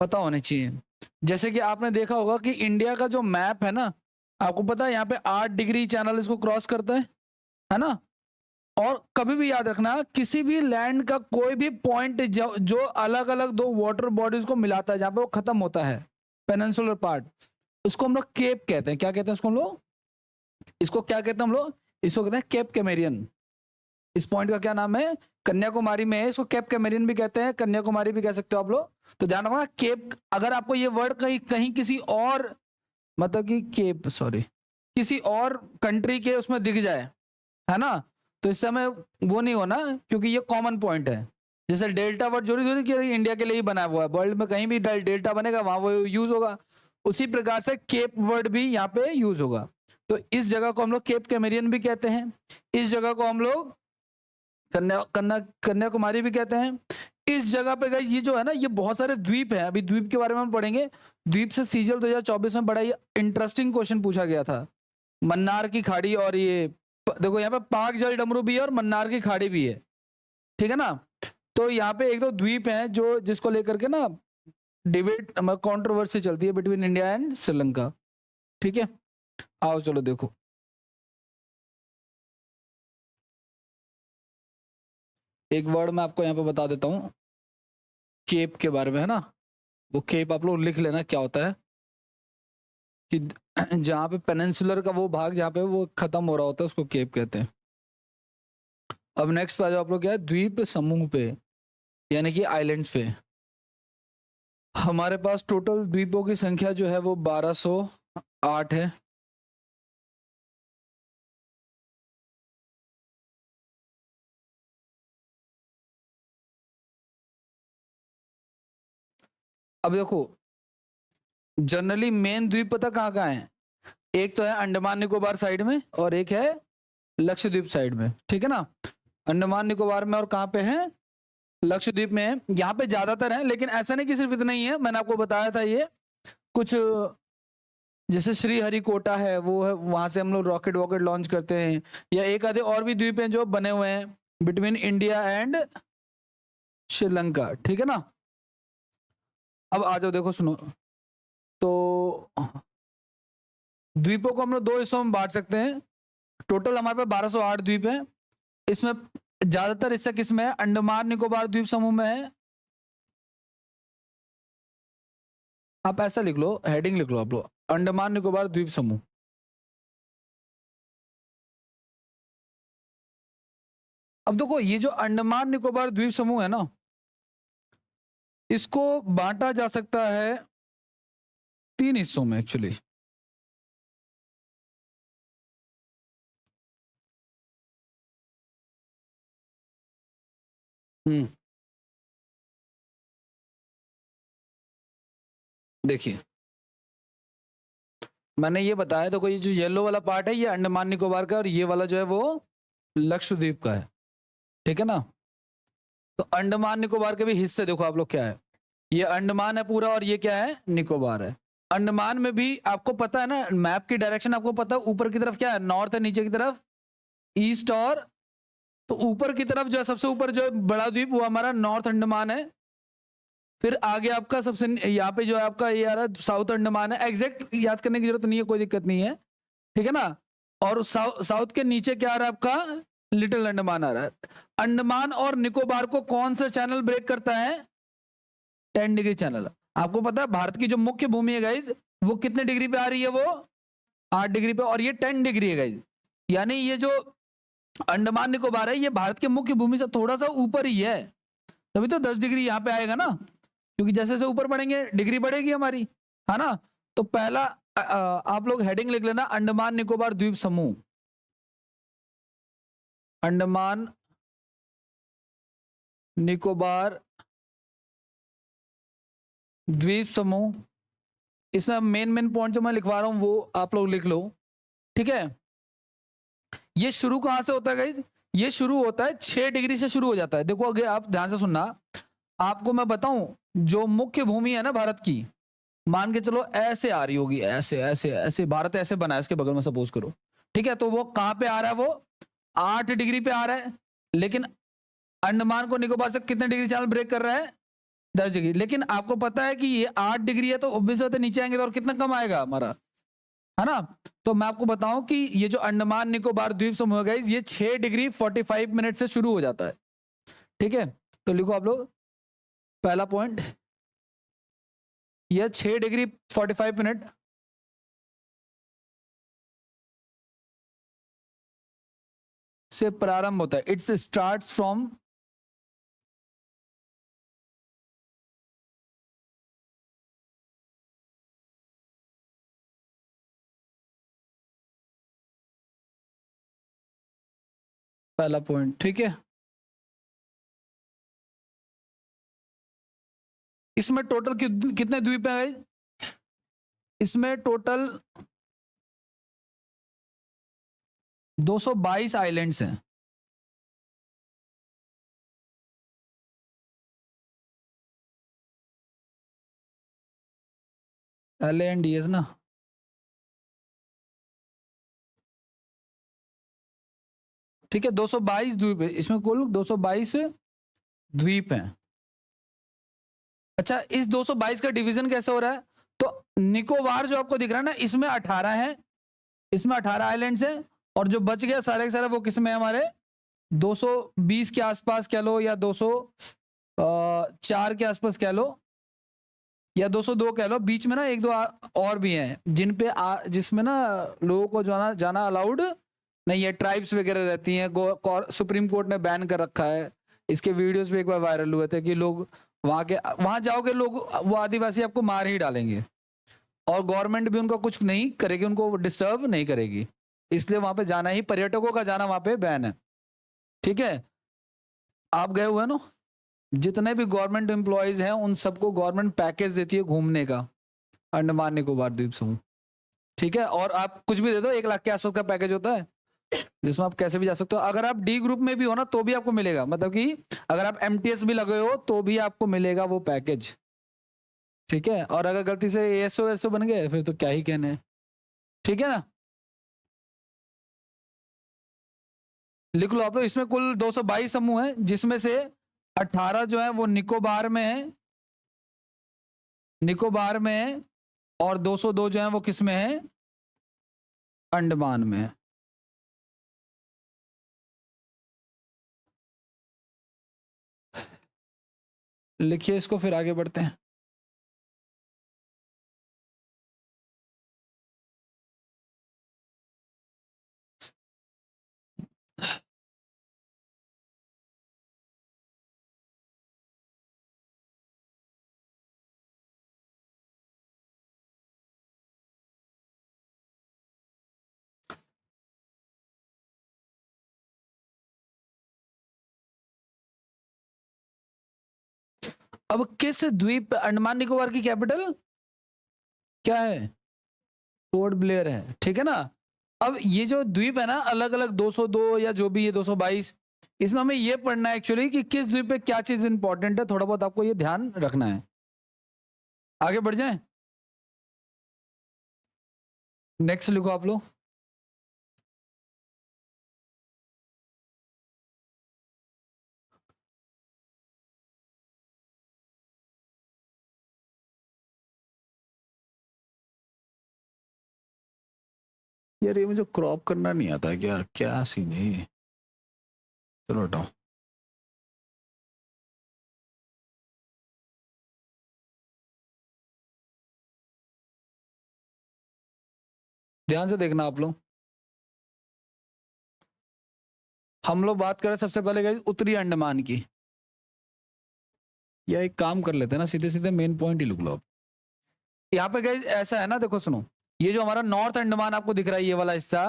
पता होने चाहिए। जैसे कि आपने देखा होगा कि इंडिया का जो मैप है ना, आपको पता है यहाँ पे 8 डिग्री चैनल इसको क्रॉस करता है ना? और कभी भी याद रखना, किसी भी लैंड का कोई भी पॉइंट जो अलग-अलग 2 वाटर बॉडीज को मिलाता है, जहाँ पे वो खत्म होता है, पेनिनसुलर पार्ट, उसको हम लोग केप कहते हैं। क्या कहते हैं उसको हम लोग? इसको क्या कहते हैं हम लोग? इसको कहते हैं केप कैमेरियन। इस पॉइंट का क्या नाम है? कन्याकुमारी में है। इसको केप कैमेरियन भी कहते हैं, कन्याकुमारी भी कह सकते हो आप लोग। तो ध्यान रखना केप, अगर आपको ये वर्ड कहीं कहीं किसी और, मतलब कि केप सॉरी, किसी और कंट्री के उसमें दिख जाए, है ना, तो इस समय वो नहीं होना, क्योंकि ये कॉमन पॉइंट है। जैसे डेल्टा वर्ड जोड़ी जोड़ी कि इंडिया के लिए ही बना हुआ है, वर्ल्ड में कहीं भी डेल्टा बनेगा वहां वो यूज होगा, उसी प्रकार से केप वर्ड भी यहाँ पे यूज होगा। तो इस जगह को हम लोग केप कैमेरियन भी कहते हैं, इस जगह को हम लोग कन्याकुमारी भी कहते हैं। इस जगह पे गाइस ये जो है ना, ये बहुत सारे द्वीप हैं, अभी द्वीप के बारे में हम पढ़ेंगे। द्वीप से सीजीएल 2024 में बड़ा ही इंटरेस्टिंग क्वेश्चन पूछा गया था। मन्नार की खाड़ी, और ये देखो यहाँ पे पाक जल डमरू भी है और मन्नार की खाड़ी भी है, ठीक है ना। तो यहाँ पे एक दो द्वीप हैं जो जिसको लेकर के ना डिबेट कंट्रोवर्सी चलती है बिटवीन इंडिया एंड श्रीलंका, ठीक है। आओ चलो देखो, एक वर्ड मैं आपको यहाँ पे बता देता हूँ केप के बारे में, है ना। वो केप आप लोग लिख लेना क्या होता है, कि जहाँ पे पेनिनसुलर का वो भाग जहाँ पे वो खत्म हो रहा होता है उसको केप कहते हैं। अब नेक्स्ट पे आ जाओ आप लोग, क्या है, द्वीप समूह पे, यानी कि आइलैंड्स पे। हमारे पास टोटल द्वीपों की संख्या जो है वो 1208 है। अब देखो, जनरली मेन द्वीप पता कहाँ कहाँ है? एक तो है अंडमान निकोबार साइड में, और एक है लक्षद्वीप साइड में, ठीक है ना। अंडमान निकोबार में और कहाँ पे है? लक्षद्वीप में है। यहाँ पे ज्यादातर है, लेकिन ऐसा नहीं कि सिर्फ इतना ही है, मैंने आपको बताया था ये कुछ, जैसे श्रीहरिकोटा है, वो है, वहां से हम लोग रॉकेट वॉकेट लॉन्च करते हैं, या एक आधे और भी द्वीप हैं जो बने हुए हैं बिटवीन इंडिया एंड श्रीलंका, ठीक है ना। अब आ जाओ, देखो सुनो, तो द्वीपों को हम लोग 2 हिस्सों में बांट सकते हैं। टोटल हमारे पास 1208 द्वीप है। इसमें ज्यादातर हिस्सा किसमें है? अंडमान निकोबार द्वीप समूह में है। आप ऐसा लिख लो, हेडिंग लिख लो आप लोग, अंडमान निकोबार द्वीप समूह। अब देखो, ये जो अंडमान निकोबार द्वीप समूह है ना, इसको बांटा जा सकता है 3 हिस्सों में एक्चुअली। देखिए, मैंने ये बताया, देखो ये जो येलो वाला पार्ट है ये अंडमान निकोबार का, और ये वाला जो है वो लक्षद्वीप का है, ठीक है ना। तो अंडमान निकोबार के भी हिस्से देखो आप लोग क्या है, ये अंडमान है पूरा, और ये क्या है? निकोबार है। अंडमान में भी आपको पता है ना, मैप की डायरेक्शन आपको पता है, ऊपर की तरफ क्या है? नॉर्थ है, नीचे की तरफ ईस्ट, और तो ऊपर की तरफ जो है, सबसे ऊपर जो बड़ा द्वीप वो हमारा नॉर्थ अंडमान है। फिर आगे आपका सबसे यहाँ पे जो है आपका ये आ रहा है साउथ अंडमान है। एग्जैक्ट याद करने की जरूरत नहीं है, कोई दिक्कत नहीं है, ठीक है ना। और साउथ के नीचे क्या आ रहा है आपका? लिटिल अंडमान आ रहा है। अंडमान और निकोबार को कौन सा चैनल ब्रेक करता है? 10 डिग्री चैनल। आपको पता है भारत की जो मुख्य भूमि है गाइज, वो कितने डिग्री पे आ रही है? वो 8 डिग्री पे, और ये 10 डिग्री है गाइज। यानी ये जो अंडमान निकोबार है, ये भारत के मुख्य भूमि से थोड़ा सा ऊपर ही है, तभी तो 10 डिग्री यहाँ पे आएगा ना, क्योंकि जैसे जैसे ऊपर बढ़ेंगे डिग्री बढ़ेगी हमारी, है ना। तो पहला आप लोग हेडिंग लिख लेना, अंडमान निकोबार द्वीप समूह। अंडमान निकोबार द्वीप समूह। इसमें मेन मेन पॉइंट जो मैं लिखवा रहा हूं वो आप लोग लिख लो, ठीक है। ये शुरू कहां से होता है गाइज? ये शुरू होता है 6 डिग्री से शुरू हो जाता है। देखो अगर आप ध्यान से सुनना, आपको मैं बताऊं, जो मुख्य भूमि है ना भारत की, मान के चलो ऐसे आ रही होगी, ऐसे ऐसे ऐसे, भारत ऐसे बना है, इसके बगल में सपोज करो, ठीक है। तो वो कहां पे आ रहा है? वो 8 डिग्री पे आ रहा है। लेकिन अंडमान को निकोबार से कितने डिग्री चैनल ब्रेक कर रहा है? 10 डिग्री, लेकिन आपको पता है कि ये 8 डिग्री है, तो ऑब्वियस होते नीचे आएंगे तो और कितना कम आएगा हमारा, है ना। तो मैं आपको बताऊं कि ये जो अंडमान निकोबार द्वीप समूह है ये 6 डिग्री 45 मिनट से शुरू हो जाता है, ठीक है। तो लिखो आप लोग पहला पॉइंट, यह 6 डिग्री 45 मिनट से प्रारंभ होता है। इट्स स्टार्ट्स फ्रॉम पहला पॉइंट, ठीक है। इसमें टोटल कितने द्वीप हैं? इसमें टोटल 222 आइलैंड्स हैं। LANDs ना, ठीक है। 222 द्वीप है इसमें, कुल 222 द्वीप हैं। अच्छा, इस 222 का डिवीजन कैसे हो रहा है? तो निकोबार जो आपको दिख रहा है ना, इसमें 18 है, इसमें 18 आइलैंड्स हैं, और जो बच गया सारे के सारे वो किसमें है हमारे 220 के आसपास कह लो, या 204 के आसपास कह लो, या 202 कह लो। बीच में ना एक दो और भी हैं जिन पे जिसमें ना लोगों को जाना अलाउड नहीं है, ट्राइब्स वगैरह रहती हैं, सुप्रीम कोर्ट ने बैन कर रखा है। इसके वीडियोस भी एक बार वायरल हुए थे कि लोग वहां जाओगे, लोग वो आदिवासी आपको मार ही डालेंगे, और गवर्नमेंट भी उनका कुछ नहीं करेगी, उनको डिस्टर्ब नहीं करेगी, इसलिए वहां पे जाना ही, पर्यटकों का जाना वहां पे बैन है, ठीक है। आप गए हुए ना, जितने भी गवर्नमेंट एम्प्लॉयज हैं उन सबको गवर्नमेंट पैकेज देती है घूमने का, अंडमान निकोबार द्वीप समूह, ठीक है। और आप कुछ भी दे दो, 1 लाख के आसपास का पैकेज होता है, जिसमें आप कैसे भी जा सकते हो। अगर आप डी ग्रुप में भी हो ना तो भी आपको मिलेगा, मतलब कि अगर आप MTS भी लगे हो तो भी आपको मिलेगा वो पैकेज, ठीक है। और अगर गलती से ASO बन गए फिर तो क्या ही कहने, ठीक है ना। लिख लो आप लोग, इसमें कुल 222 समूह हैं, जिसमें से 18 जो है वो निकोबार में है, निकोबार में है, और 202 जो है वो किस में है, अंडमान में है। लिखिए इसको, फिर आगे बढ़ते हैं। अब किस द्वीप, अंडमान निकोबार की कैपिटल क्या है? पोर्ट ब्लेयर है, ठीक है ना। अब ये जो द्वीप है ना, अलग अलग 202 या जो भी ये 222, इसमें हमें ये पढ़ना है एक्चुअली कि किस द्वीप पे क्या चीज इंपॉर्टेंट है, थोड़ा बहुत आपको ये ध्यान रखना है। आगे बढ़ जाएं, नेक्स्ट लिखो आप लोग। यार ये मुझे क्रॉप करना नहीं आता क्या, क्या सीन है ये? चलो हटाओ। ध्यान से देखना आप लोग, हम लोग बात करें सबसे पहले गाइस उत्तरी अंडमान की, या एक काम कर लेते हैं ना, सीधे सीधे मेन पॉइंट ही लिख लो। यहाँ पे गाइस ऐसा है ना, देखो सुनो, ये जो हमारा नॉर्थ अंडमान आपको दिख रहा है ये वाला हिस्सा,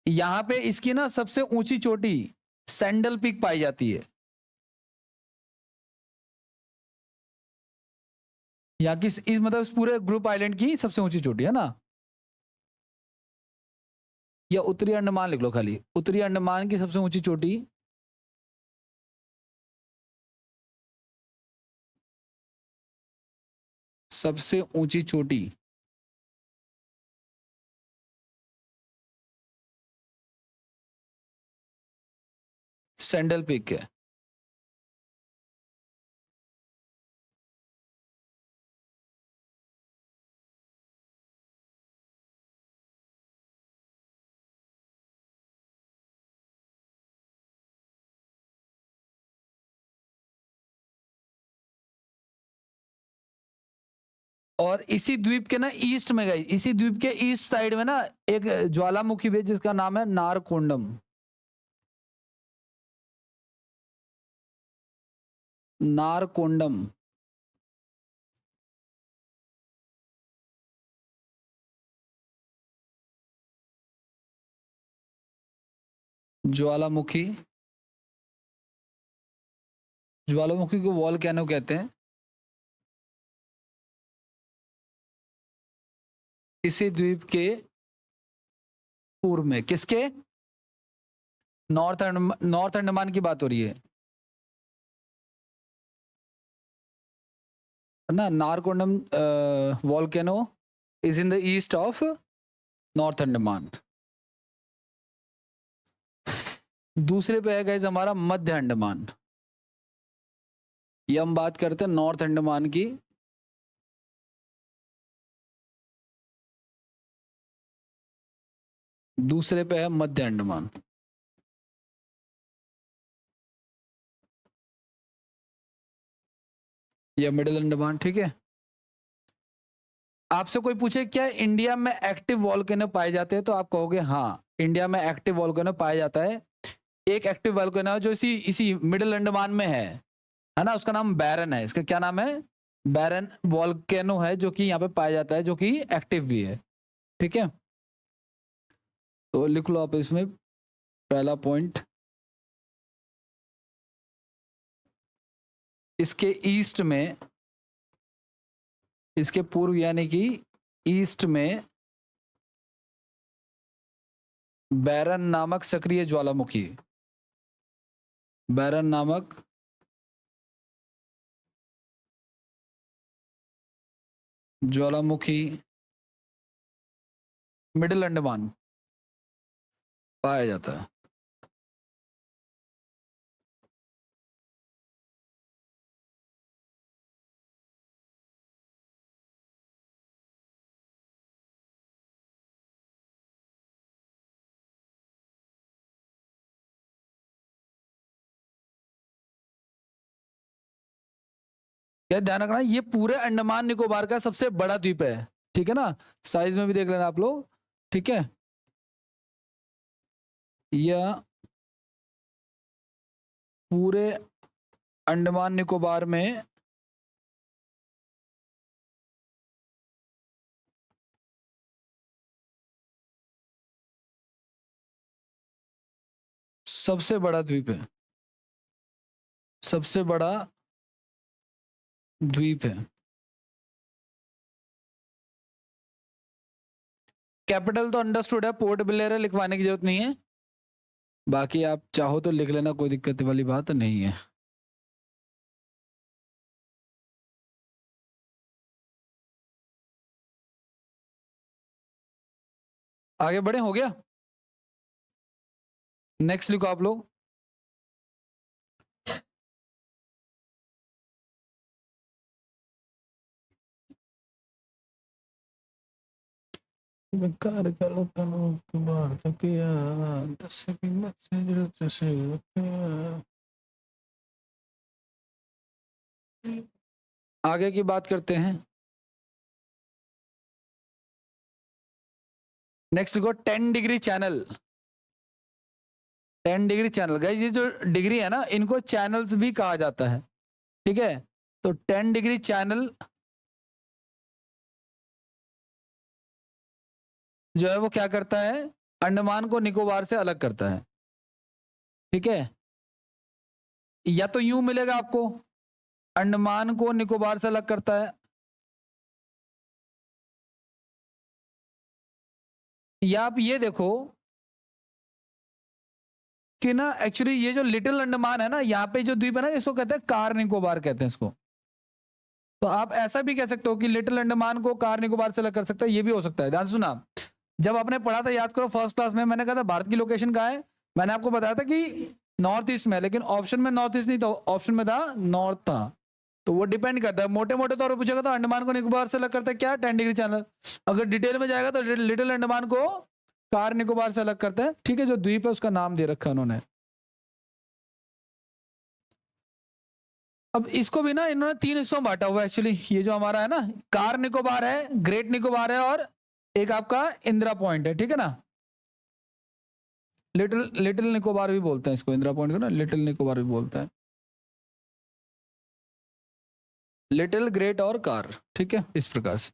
यहाँ पे इसकी ना सबसे ऊंची चोटी सैंडल पीक पाई जाती है। यहाँ की इस मतलब इस पूरे ग्रुप आइलैंड की सबसे ऊंची चोटी है ना, या उत्तरी अंडमान लिख लो खाली, उत्तरी अंडमान की सबसे ऊंची चोटी सबसे ऊंची चोटी सैंडल पीक है। और इसी द्वीप के ना ईस्ट में गई, इसी द्वीप के ईस्ट साइड में ना एक ज्वालामुखी भी है जिसका नाम है नारकोंडम। नारकोंडम। ज्वालामुखी, ज्वालामुखी को वॉल्केनो कहते हैं। इसी द्वीप के पूर्व में, किसके? नॉर्थ अंडमान की बात हो रही है ना। Narcondam volcano is in the east of north Andaman. दूसरे पे है गाइस हमारा मध्य अंडमान। ये हम बात करते हैं नॉर्थ अंडमान की। दूसरे पे है मध्य अंडमान। या मिडिल अंडमान, ठीक है। आपसे कोई पूछे क्या इंडिया में एक्टिव वॉल्केनो पाए जाते हैं, तो आप कहोगे हाँ, इंडिया में एक्टिव वॉल्केनो पाया जाता है। एक एक्टिव वॉल्केनो जो इसी इसी मिडिल अंडमान में है ना, उसका नाम बैरन है। इसका क्या नाम है? बैरन वॉल्केनो है, जो कि यहाँ पे पाया जाता है, जो कि एक्टिव भी है, ठीक है। तो लिख लो आप इसमें पहला पॉइंट। इसके ईस्ट में, इसके पूर्व यानी कि ईस्ट में बैरन नामक सक्रिय ज्वालामुखी, बैरन नामक ज्वालामुखी मिडिल अंडमान पाया जाता है। क्या ध्यान रखना, ये पूरे अंडमान निकोबार का सबसे बड़ा द्वीप है, ठीक है ना। साइज में भी देख लेना आप लोग, ठीक है। यह पूरे अंडमान निकोबार में सबसे बड़ा द्वीप है, सबसे बड़ा द्वीप है। कैपिटल तो अंडरस्टूड है, पोर्ट ब्लेयर है, लिखवाने की जरूरत नहीं है। बाकी आप चाहो तो लिख लेना, कोई दिक्कत वाली बात नहीं है। आगे बढ़े, हो गया। नेक्स्ट लिखो आप लोग। आगे की बात करते हैं। नेक्स्ट लिखो 10 degree channel. 10 degree channel, guys ये जो डिग्री है ना, इनको चैनल्स भी कहा जाता है, ठीक है। तो 10 डिग्री चैनल जो है वो क्या करता है, अंडमान को निकोबार से अलग करता है, ठीक है। या तो यूं मिलेगा आपको, अंडमान को निकोबार से अलग करता है, या आप ये देखो कि ना एक्चुअली ये जो लिटिल अंडमान है ना, यहाँ पे जो द्वीप है ना, इसको कहते हैं कार निकोबार कहते हैं इसको। तो आप ऐसा भी कह सकते हो कि लिटिल अंडमान को कार निकोबार से अलग कर सकता है, ये भी हो सकता है। ध्यान सुना, जब आपने पढ़ा था, याद करो फर्स्ट क्लास में, मैंने कहा था भारत की लोकेशन कहाँ है, मैंने आपको बताया था कि नॉर्थ ईस्ट में, लेकिन ऑप्शन में नॉर्थ ईस्ट नहीं था, ऑप्शन में था नॉर्थ था। तो वो डिपेंड करता है, मोटे मोटे तौर पर पूछेगा तो अंडमान को निकोबार से अलग करता है क्या, 10 डिग्री चैनल। अगर डिटेल में जाएगा तो लिटिल अंडमान को कार निकोबार से अलग करता है, ठीक है। जो द्वीप है उसका नाम दे रखा है उन्होंने। अब इसको भी ना इन्होंने 3 हिस्सों में बांटा हुआ है एक्चुअली। ये जो हमारा है ना, कार निकोबार है, ग्रेट निकोबार है, और एक आपका इंदिरा पॉइंट है, ठीक है ना। लिटिल निकोबार भी बोलते हैं इसको, इंदिरा पॉइंट को ना लिटिल निकोबार भी बोलते हैं, लिटिल, ग्रेट और कार, ठीक है, इस प्रकार से।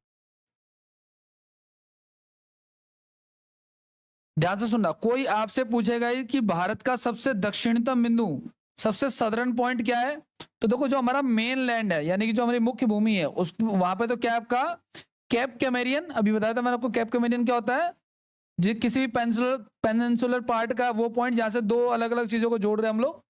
ध्यान से सुनना, कोई आपसे पूछेगा कि भारत का सबसे दक्षिणतम बिंदु, सबसे सदर्न पॉइंट क्या है, तो देखो जो हमारा मेन लैंड है, यानी कि जो हमारी मुख्य भूमि है, उस वहां पे तो क्या है आपका कैप कैमेरियन, अभी बताया था मैंने आपको कैप कैमेरियन क्या होता है, जो किसी भी पेनिनसुलर पार्ट का वो पॉइंट जहां से दो अलग अलग चीजों को जोड़ रहे हैं हम लोग,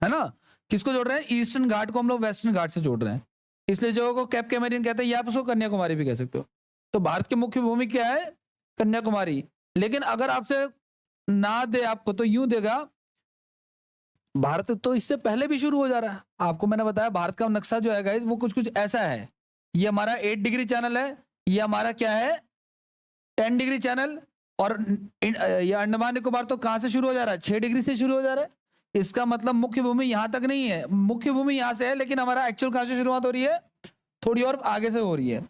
है ना। किसको जोड़ रहे हैं, ईस्टर्न घाट को हम लोग वेस्टर्न घाट से जोड़ रहे हैं, इसलिए जो को कैप कैमेरियन कहते हैं, या आप उसको कन्याकुमारी भी कह सकते हो। तो भारत की मुख्य भूमि क्या है, कन्याकुमारी। लेकिन अगर आपसे ना दे आपको, तो यूं देगा, भारत तो इससे पहले भी शुरू हो जा रहा है। आपको मैंने बताया भारत का नक्शा जो है गाइस, वो कुछ कुछ ऐसा है। ये हमारा 8 डिग्री चैनल है, ये हमारा क्या है 10 डिग्री चैनल, और ये अंडमान निकोबार तो कहां से शुरू हो जा रहा है, 6 डिग्री से शुरू हो जा रहा है। इसका मतलब मुख्य भूमि यहां तक नहीं है, मुख्य भूमि यहां से है, लेकिन हमारा एक्चुअल कहां से शुरुआत हो रही है, थोड़ी और आगे से हो रही है।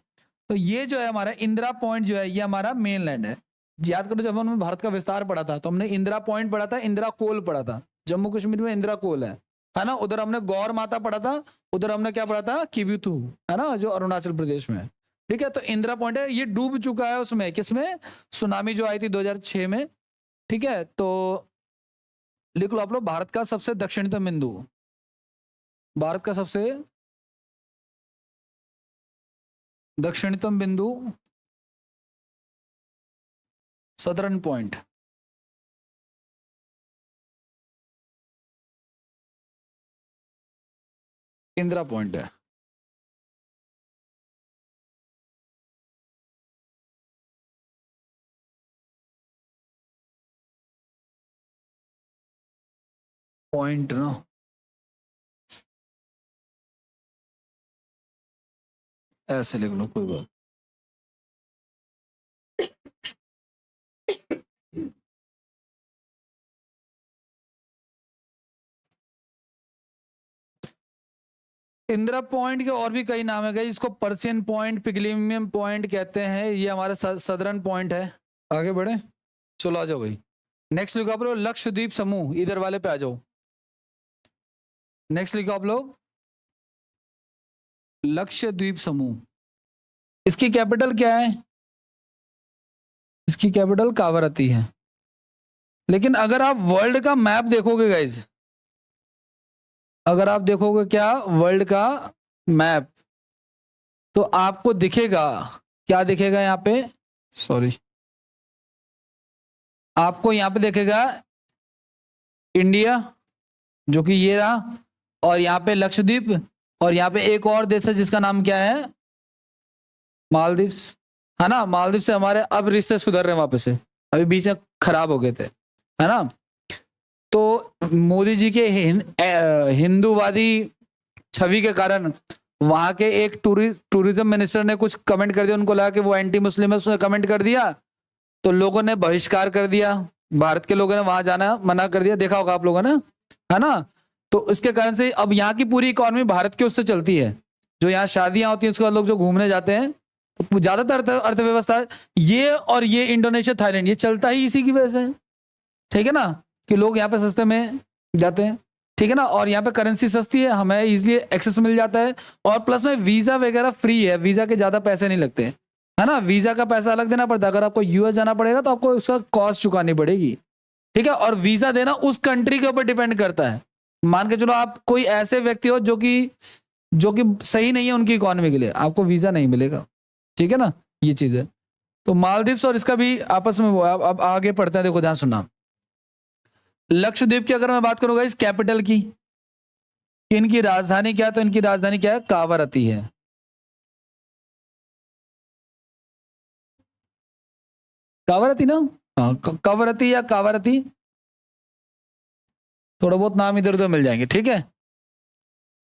तो ये जो है हमारा इंदिरा पॉइंट जो है, ये हमारा मेन लैंड है। याद करो जब हमने भारत का विस्तार पढ़ा था, तो हमने इंदिरा पॉइंट पढ़ा था, इंदिरा कोल पढ़ा था। जम्मू कश्मीर में इंदिरा कोल है ना। उधर हमने गौर माता पढ़ा था, उधर हमने क्या पढ़ा था, किबिथु, है ना, जो अरुणाचल प्रदेश में है, ठीक है। तो इंदिरा पॉइंट है, ये डूब चुका है उसमें, किसमें, सुनामी जो आई थी 2006 में, ठीक है। तो लिख लो आप लोग, भारत का सबसे दक्षिणतम बिंदु, भारत का सबसे दक्षिणतम बिंदु, सदर्न पॉइंट, इंदिरा पॉइंट है। पॉइंट ना, ऐसे लिख लो, कोई बात। इंदिरा पॉइंट के और भी कई नाम है गई, इसको पर्सियन पॉइंट, पिगलिमियम पॉइंट कहते हैं। ये हमारा सदर्न पॉइंट है। आगे बढ़े, चलो आ जाओ भाई। नेक्स्ट लिखो आप लोग लक्षद्वीप समूह, इधर वाले पे आ जाओ। नेक्स्ट लिखो आप लोग लक्षद्वीप समूह। इसकी कैपिटल क्या है, इसकी कैपिटल कावरती है। लेकिन अगर आप वर्ल्ड का मैप देखोगे गाइज, अगर आप देखोगे क्या वर्ल्ड का मैप, तो आपको दिखेगा, क्या दिखेगा यहाँ पे, सॉरी, आपको यहाँ पे देखेगा इंडिया, जो कि ये रहा, और यहाँ पे लक्षद्वीप, और यहाँ पे एक और देश है जिसका नाम क्या है, मालदीव, है ना। मालदीव से हमारे अब रिश्ते सुधर रहे हैं वापस से, अभी बीच में खराब हो गए थे, है ना। तो मोदी जी के हिंदूवादी छवि के कारण वहां के एक टूरिज्म मिनिस्टर ने कुछ कमेंट कर दिया, उनको लगा कि वो एंटी मुस्लिम है, उसने कमेंट कर दिया, तो लोगों ने बहिष्कार कर दिया, भारत के लोगों ने वहां जाना मना कर दिया, देखा होगा आप लोगों ने, है ना। तो इसके कारण से अब यहाँ की पूरी इकोनॉमी भारत के उससे चलती है। जो यहाँ शादियां होती हैं उसके बाद लोग जो घूमने जाते हैं, तो ज्यादातर अर्थव्यवस्था ये, और ये इंडोनेशिया, थाईलैंड, ये चलता ही इसी की वजह से, ठीक है ना, कि लोग यहाँ पे सस्ते में जाते हैं, ठीक है ना। और यहाँ पे करेंसी सस्ती है, हमें इजिली एक्सेस मिल जाता है, और प्लस में वीजा वगैरह फ्री है, वीजा के ज्यादा पैसे नहीं लगते, है ना। वीजा का पैसा अलग देना पड़ता है, अगर आपको यूएस जाना पड़ेगा तो आपको उसका कॉस्ट चुकानी पड़ेगी, ठीक है। और वीजा देना उस कंट्री के ऊपर डिपेंड करता है। मान के चलो आप कोई ऐसे व्यक्ति हो जो कि सही नहीं है उनकी इकोनॉमी के लिए, आपको वीजा नहीं मिलेगा, ठीक है ना, ये चीज है। तो मालदीव्स और इसका भी आपस में वो है। अब आगे पढ़ते हैं, देखो ध्यान सुनना। लक्षद्वीप की अगर मैं बात करूंगा इस कैपिटल की, इनकी राजधानी क्या है, तो इनकी राजधानी क्या है, कावरती है। कावरती ना, हाँ, कावरती या कावरती, थोड़ा बहुत नाम इधर उधर मिल जाएंगे, ठीक है।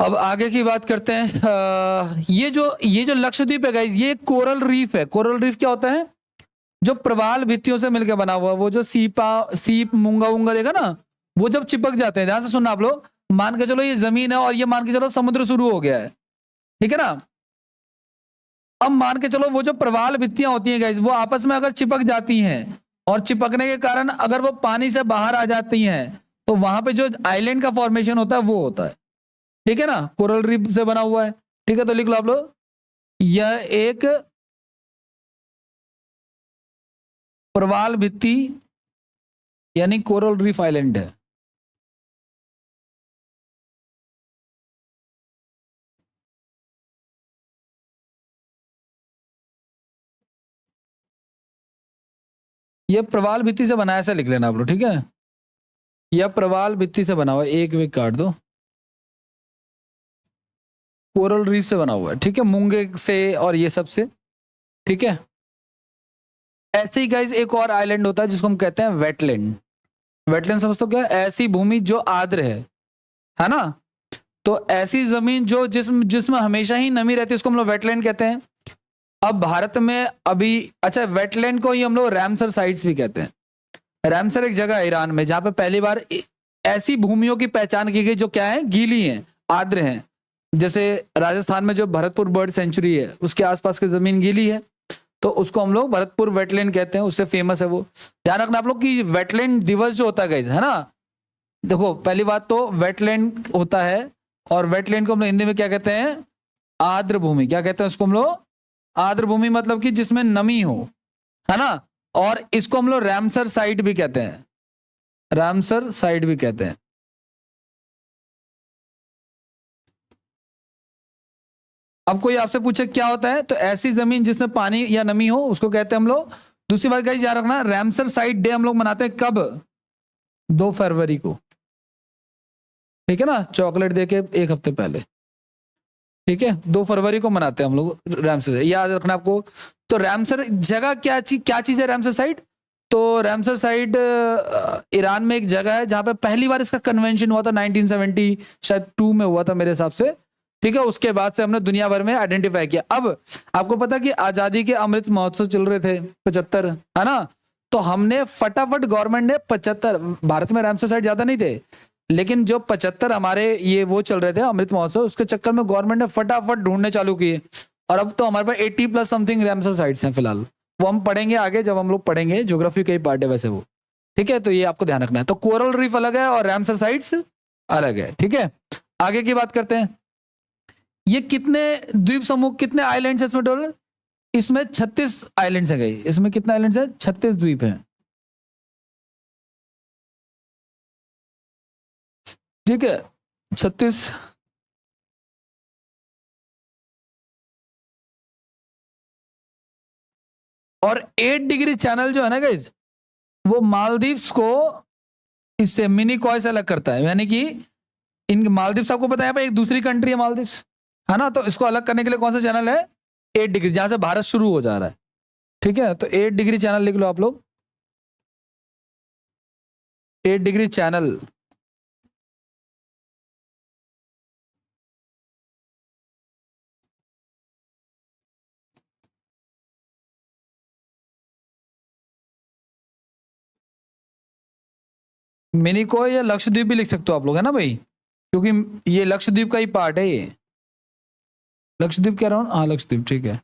अब आगे की बात करते हैं। ये जो लक्षद्वीप है गाइस, ये कोरल रीफ है। कोरल रीफ क्या होता है, जो प्रवाल भित्तियों से मिलकर बना हुआ, वो जो सीप मूंगा देखा ना, वो जब चिपक जाते हैं, ध्यान से सुनना आप लोग, मान के चलो ये जमीन है और ये मान के चलो समुद्र शुरू हो गया है, ठीक है ना। अब मान के चलो वो जो प्रवाल भित्तियां होती हैं गाइस, वो आपस में अगर चिपक जाती हैं और चिपकने के कारण अगर वो पानी से बाहर आ जाती हैं तो वहां पे जो आइलैंड का फॉर्मेशन होता है वो होता है, ठीक है ना, कोरल रीफ से बना हुआ है। ठीक है, तो लिख लो आप लोग, यह एक प्रवाल भित्ति यानी कोरल रीफ आइलैंड है। यह प्रवाल भित्ति से बना है, ऐसा लिख लेना आप लोग, ठीक है। यह प्रवाल भित्ति से बना हुआ है, एक वीक काट दो, कोरल रीफ से बना हुआ है, ठीक है, मूंगे से और ये सब से, ठीक है। ऐसे ही गाइस एक और आइलैंड होता है जिसको हम कहते हैं वेटलैंड। वेटलैंड समझते हो क्या? ऐसी भूमि जो आर्द्र है ना। तो ऐसी जमीन जो जिसमें हमेशा ही नमी रहती है उसको हम लोग वेटलैंड कहते हैं। अब भारत में अभी, अच्छा, वेटलैंड को ही हम लोग रामसर साइट्स भी कहते हैं। रामसर एक जगह है ईरान में जहां पे पहली बार ऐसी भूमियों की पहचान की गई जो क्या है, गीली हैं, आर्द्र हैं। जैसे राजस्थान में जो भरतपुर बर्ड सेंचुरी है उसके आसपास की जमीन गीली है, तो उसको हम लोग भरतपुर वेटलैंड कहते हैं, उससे फेमस है वो। ध्यान रखना आप लोग कि वेटलैंड दिवस जो होता है गाइस, है ना, देखो पहली बात तो वेटलैंड होता है और वेटलैंड को हम लोग हिंदी में क्या कहते हैं, आर्द्र भूमि। क्या कहते हैं उसको हम लोग? आर्द्र भूमि, मतलब कि जिसमें नमी हो, है ना। और इसको हम लोग रामसर साइट भी कहते हैं, रामसर साइट भी कहते हैं। अब कोई आपसे पूछे क्या होता है, तो ऐसी जमीन जिसमें पानी या नमी हो उसको कहते हैं हम लोग। दूसरी बात गाइस याद रखना, रामसर साइट डे हम लोग मनाते हैं कब? 2 फरवरी को, ठीक है ना, चॉकलेट दे के एक हफ्ते पहले, ठीक है, 2 फरवरी को मनाते हैं हम लोग रामसर। याद रखना आपको। तो रामसर जगह क्या चीज है रामसर साइट? तो रामसर साइट ईरान में एक जगह है जहां पे पहली बार इसका कन्वेंशन हुआ था 1970 शायद 2 में हुआ था मेरे हिसाब से, ठीक है। उसके बाद से हमने दुनिया भर में आइडेंटिफाई किया। अब आपको पता कि आजादी के अमृत महोत्सव चल रहे थे 75, है ना, तो हमने फटाफट गवर्नमेंट ने 75, भारत में रामसर साइट ज्यादा नहीं थे लेकिन जो 75 हमारे ये वो चल रहे थे अमृत महोत्सव, उसके चक्कर में गवर्नमेंट ने फटाफट ढूंढने चालू किए और अब तो हमारे पास 80 प्लस समथिंग रामसर साइट्स हैं फिलहाल। वो हम पढ़ेंगे आगे जब हम लोग पढ़ेंगे, ज्योग्राफी का ही पार्ट है वैसे वो, ठीक है। तो ये आपको ध्यान रखना है। तो कोरल रीफ अलग है और रामसर साइट्स अलग है, ठीक है। आगे की बात करते हैं। ये कितने द्वीप समूह, कितने आइलैंड्स है इसमें टोटल? इसमें 36 आइलैंड्स है गई। इसमें कितने आइलैंड्स है? 36 द्वीप हैं, ठीक है, 36। और 8 डिग्री चैनल जो है ना गाइस, वो मालदीव्स को इससे मिनी कॉय से अलग करता है। यानी कि इन मालदीव्स, आपको पता है एक दूसरी कंट्री है मालदीव्स, है ना, तो इसको अलग करने के लिए कौन सा चैनल है? 8 डिग्री, जहां से भारत शुरू हो जा रहा है, ठीक है। तो 8 डिग्री चैनल लिख लो आप लोग, 8 डिग्री चैनल। मिनी कॉय या लक्षद्वीप भी लिख सकते हो आप लोग, है ना भाई, क्योंकि ये लक्षद्वीप का ही पार्ट है। ये लक्षद्वीप कह रहा हूँ, हाँ लक्षद्वीप, ठीक है।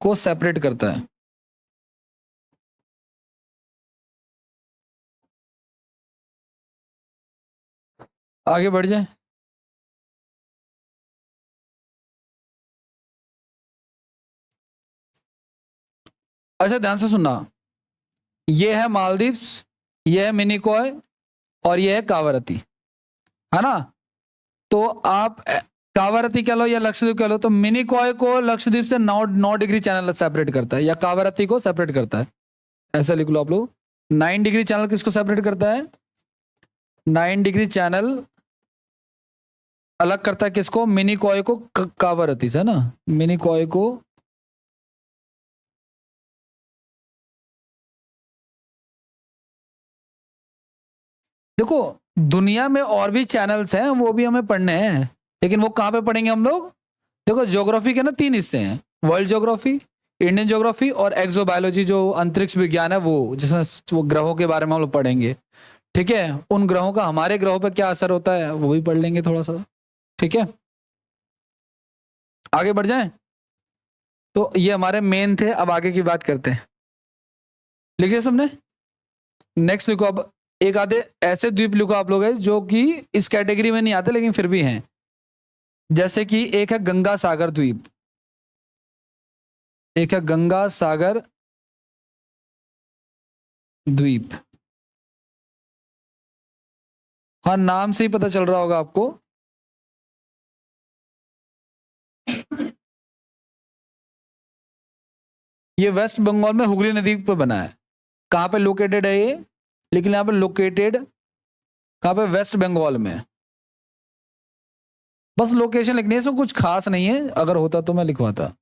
को सेपरेट करता है। आगे बढ़ जाए। अच्छा ध्यान से सुनना, ये है मालदीव्स, ये है मिनिकॉय और ये है कावारती, है ना। तो आप कावारती कह लो या लक्षद्वीप कह लो, तो मिनिकॉय को लक्षद्वीप से 9 डिग्री चैनल सेपरेट करता है या कावारती को सेपरेट करता है, ऐसा लिख लो आप लोग। 9 डिग्री चैनल किसको सेपरेट करता है? 9 डिग्री चैनल अलग करता है किसको? मिनिकॉय को कावारती से, है ना, मिनिकॉय को देखो दुनिया में और भी चैनल्स हैं, वो भी हमें पढ़ने हैं, लेकिन वो कहाँ पे पढ़ेंगे हम लोग? देखो ज्योग्राफी के ना 3 हिस्से हैं, वर्ल्ड ज्योग्राफी, इंडियन ज्योग्राफी और एक्सोबायोलॉजी जो अंतरिक्ष विज्ञान है वो, जिसमें वो ग्रहों के बारे में हम लोग पढ़ेंगे। ठीक है, उन ग्रहों का हमारे ग्रहों पर क्या असर होता है वो भी पढ़ लेंगे थोड़ा सा। ठीक है, आगे बढ़ जाएं। तो ये हमारे मेन थे, अब आगे की बात करते हैं। लिखिए सबने। नेक्स्ट लिखो अब, एक आधे ऐसे द्वीप लिखो आप लोग जो कि इस कैटेगरी में नहीं आते लेकिन फिर भी हैं। जैसे कि एक है गंगा सागर द्वीप, एक है गंगा सागर द्वीप। हाँ, नाम से ही पता चल रहा होगा आपको। ये वेस्ट बंगाल में हुगली नदी पर बना है। कहां पे लोकेटेड है ये? लेकिन यहां पे लोकेटेड कहां पे? वेस्ट बंगाल में। बस लोकेशन लिखनी है, इसमें कुछ खास नहीं है, अगर होता तो मैं लिखवाता।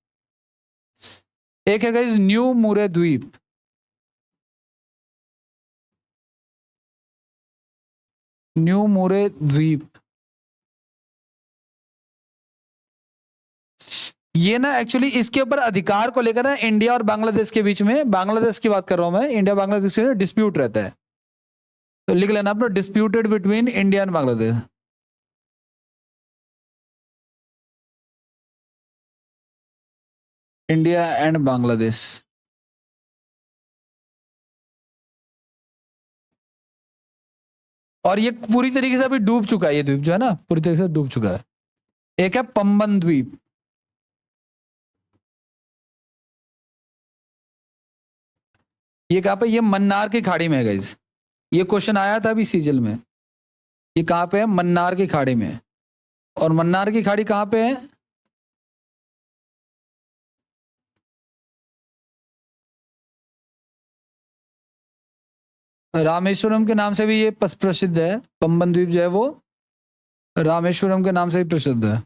एक है गाइस न्यू मुरे द्वीप। न्यू मुरे द्वीप, ये ना एक्चुअली इसके ऊपर अधिकार को लेकर ना इंडिया और बांग्लादेश के बीच में, बांग्लादेश की बात कर रहा हूं मैं, इंडिया बांग्लादेश के डिस्प्यूट रहता है। तो लिख लेना आप लोग, disputed between India and Bangladesh. India and Bangladesh. और ये पूरी तरीके से अभी डूब चुका है, ये द्वीप जो है ना पूरी तरीके से डूब चुका है। एक है पंबन द्वीप। ये कहां पे? ये मन्नार की खाड़ी में है गाइस। ये क्वेश्चन आया था अभी सीजल में। ये कहां पे है? मन्नार की खाड़ी में। और मन्नार की खाड़ी कहां पे है? रामेश्वरम के नाम से भी ये प्रसिद्ध है। पंबन द्वीप जो है वो रामेश्वरम के नाम से भी प्रसिद्ध है।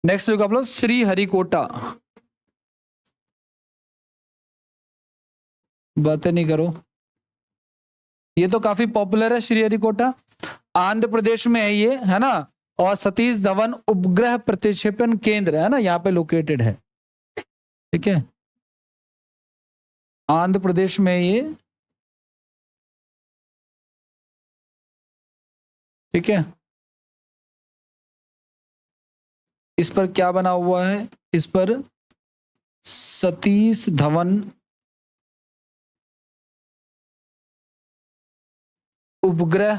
नेक्स्ट लिखो आप लोग, श्री हरिकोटा। बातें नहीं करो, ये तो काफी पॉपुलर है श्री हरिकोटा। आंध्र प्रदेश में है ये, है ना। और सतीश धवन उपग्रह प्रक्षेपण केंद्र है ना, यहाँ पे लोकेटेड है। ठीक है, आंध्र प्रदेश में ये। ठीक है, इस पर क्या बना हुआ है? इस पर सतीश धवन उपग्रह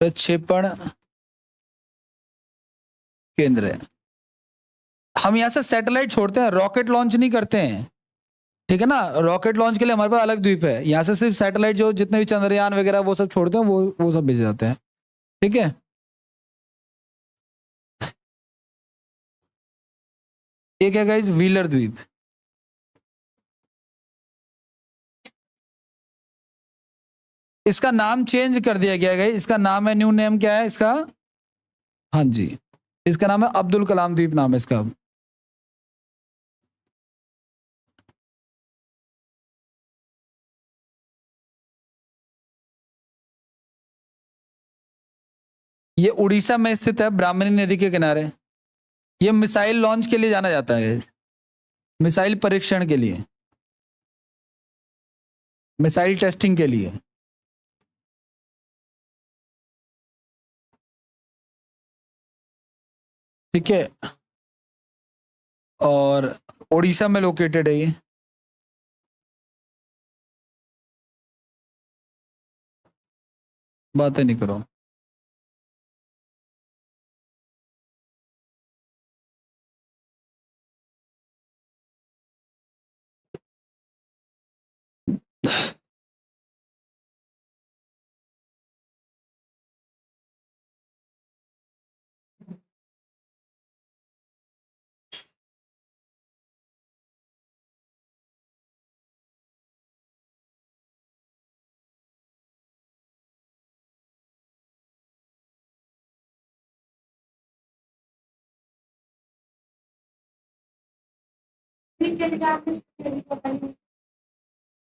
प्रक्षेपण केंद्र है। हम यहां से सैटेलाइट छोड़ते हैं, रॉकेट लॉन्च नहीं करते हैं। ठीक है ना, रॉकेट लॉन्च के लिए हमारे पास अलग द्वीप है। यहां से सिर्फ सैटेलाइट जो जितने भी चंद्रयान वगैरह वो सब छोड़ते हैं, वो सब भेजे जाते हैं। ठीक है, एक है गाइस व्हीलर द्वीप। इसका नाम चेंज कर दिया गया है, इसका नाम है, न्यू नेम क्या है इसका? हाँ जी, इसका नाम है अब्दुल कलाम द्वीप, नाम है इसका। ये उड़ीसा में स्थित है, ब्राह्मणी नदी के किनारे। ये मिसाइल लॉन्च के लिए जाना जाता है, मिसाइल परीक्षण के लिए, मिसाइल टेस्टिंग के लिए। ठीक है, और उड़ीसा में लोकेटेड है ये। बातें नहीं करो।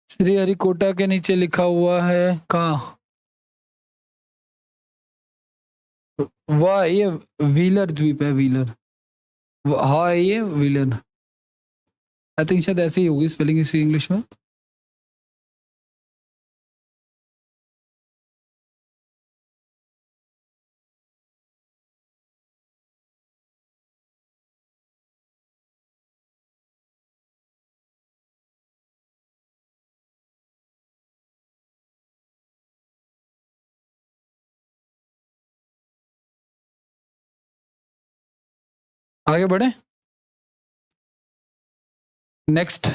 श्री हरिकोटा के नीचे लिखा हुआ है कहाँ? वह है ये व्हीलर द्वीप है, व्हीलर। हाँ है ये व्हीलर। आई थिंक शायद ऐसे ही होगी स्पेलिंग इसी इंग्लिश में। आगे बढ़े, नेक्स्ट।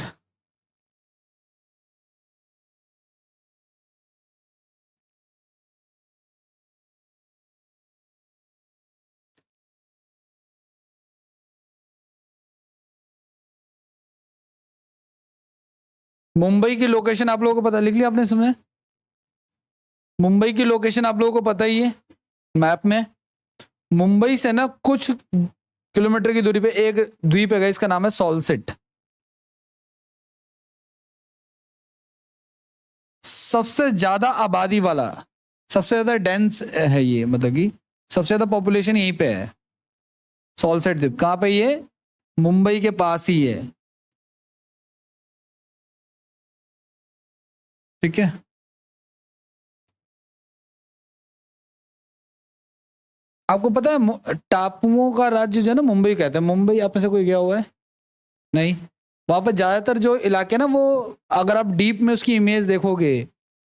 मुंबई की लोकेशन आप लोगों को पता, लिख लिया आपने सुना? मुंबई की लोकेशन आप लोगों को पता ही है मैप में। मुंबई से ना कुछ किलोमीटर की दूरी पे एक द्वीप है, इसका नाम है सॉल्सिट। सबसे ज्यादा आबादी वाला, सबसे ज्यादा डेंस है ये, मतलब कि सबसे ज्यादा पॉपुलेशन यहीं पे है। सॉल्सिट द्वीप कहां पे? ये मुंबई के पास ही है। ठीक है। आपको पता है टापुओं का राज्य जो है ना मुंबई कहते हैं। मुंबई आप में से कोई गया हुआ है? नहीं। वहां पर ज्यादातर जो इलाके ना वो, अगर आप डीप में उसकी इमेज देखोगे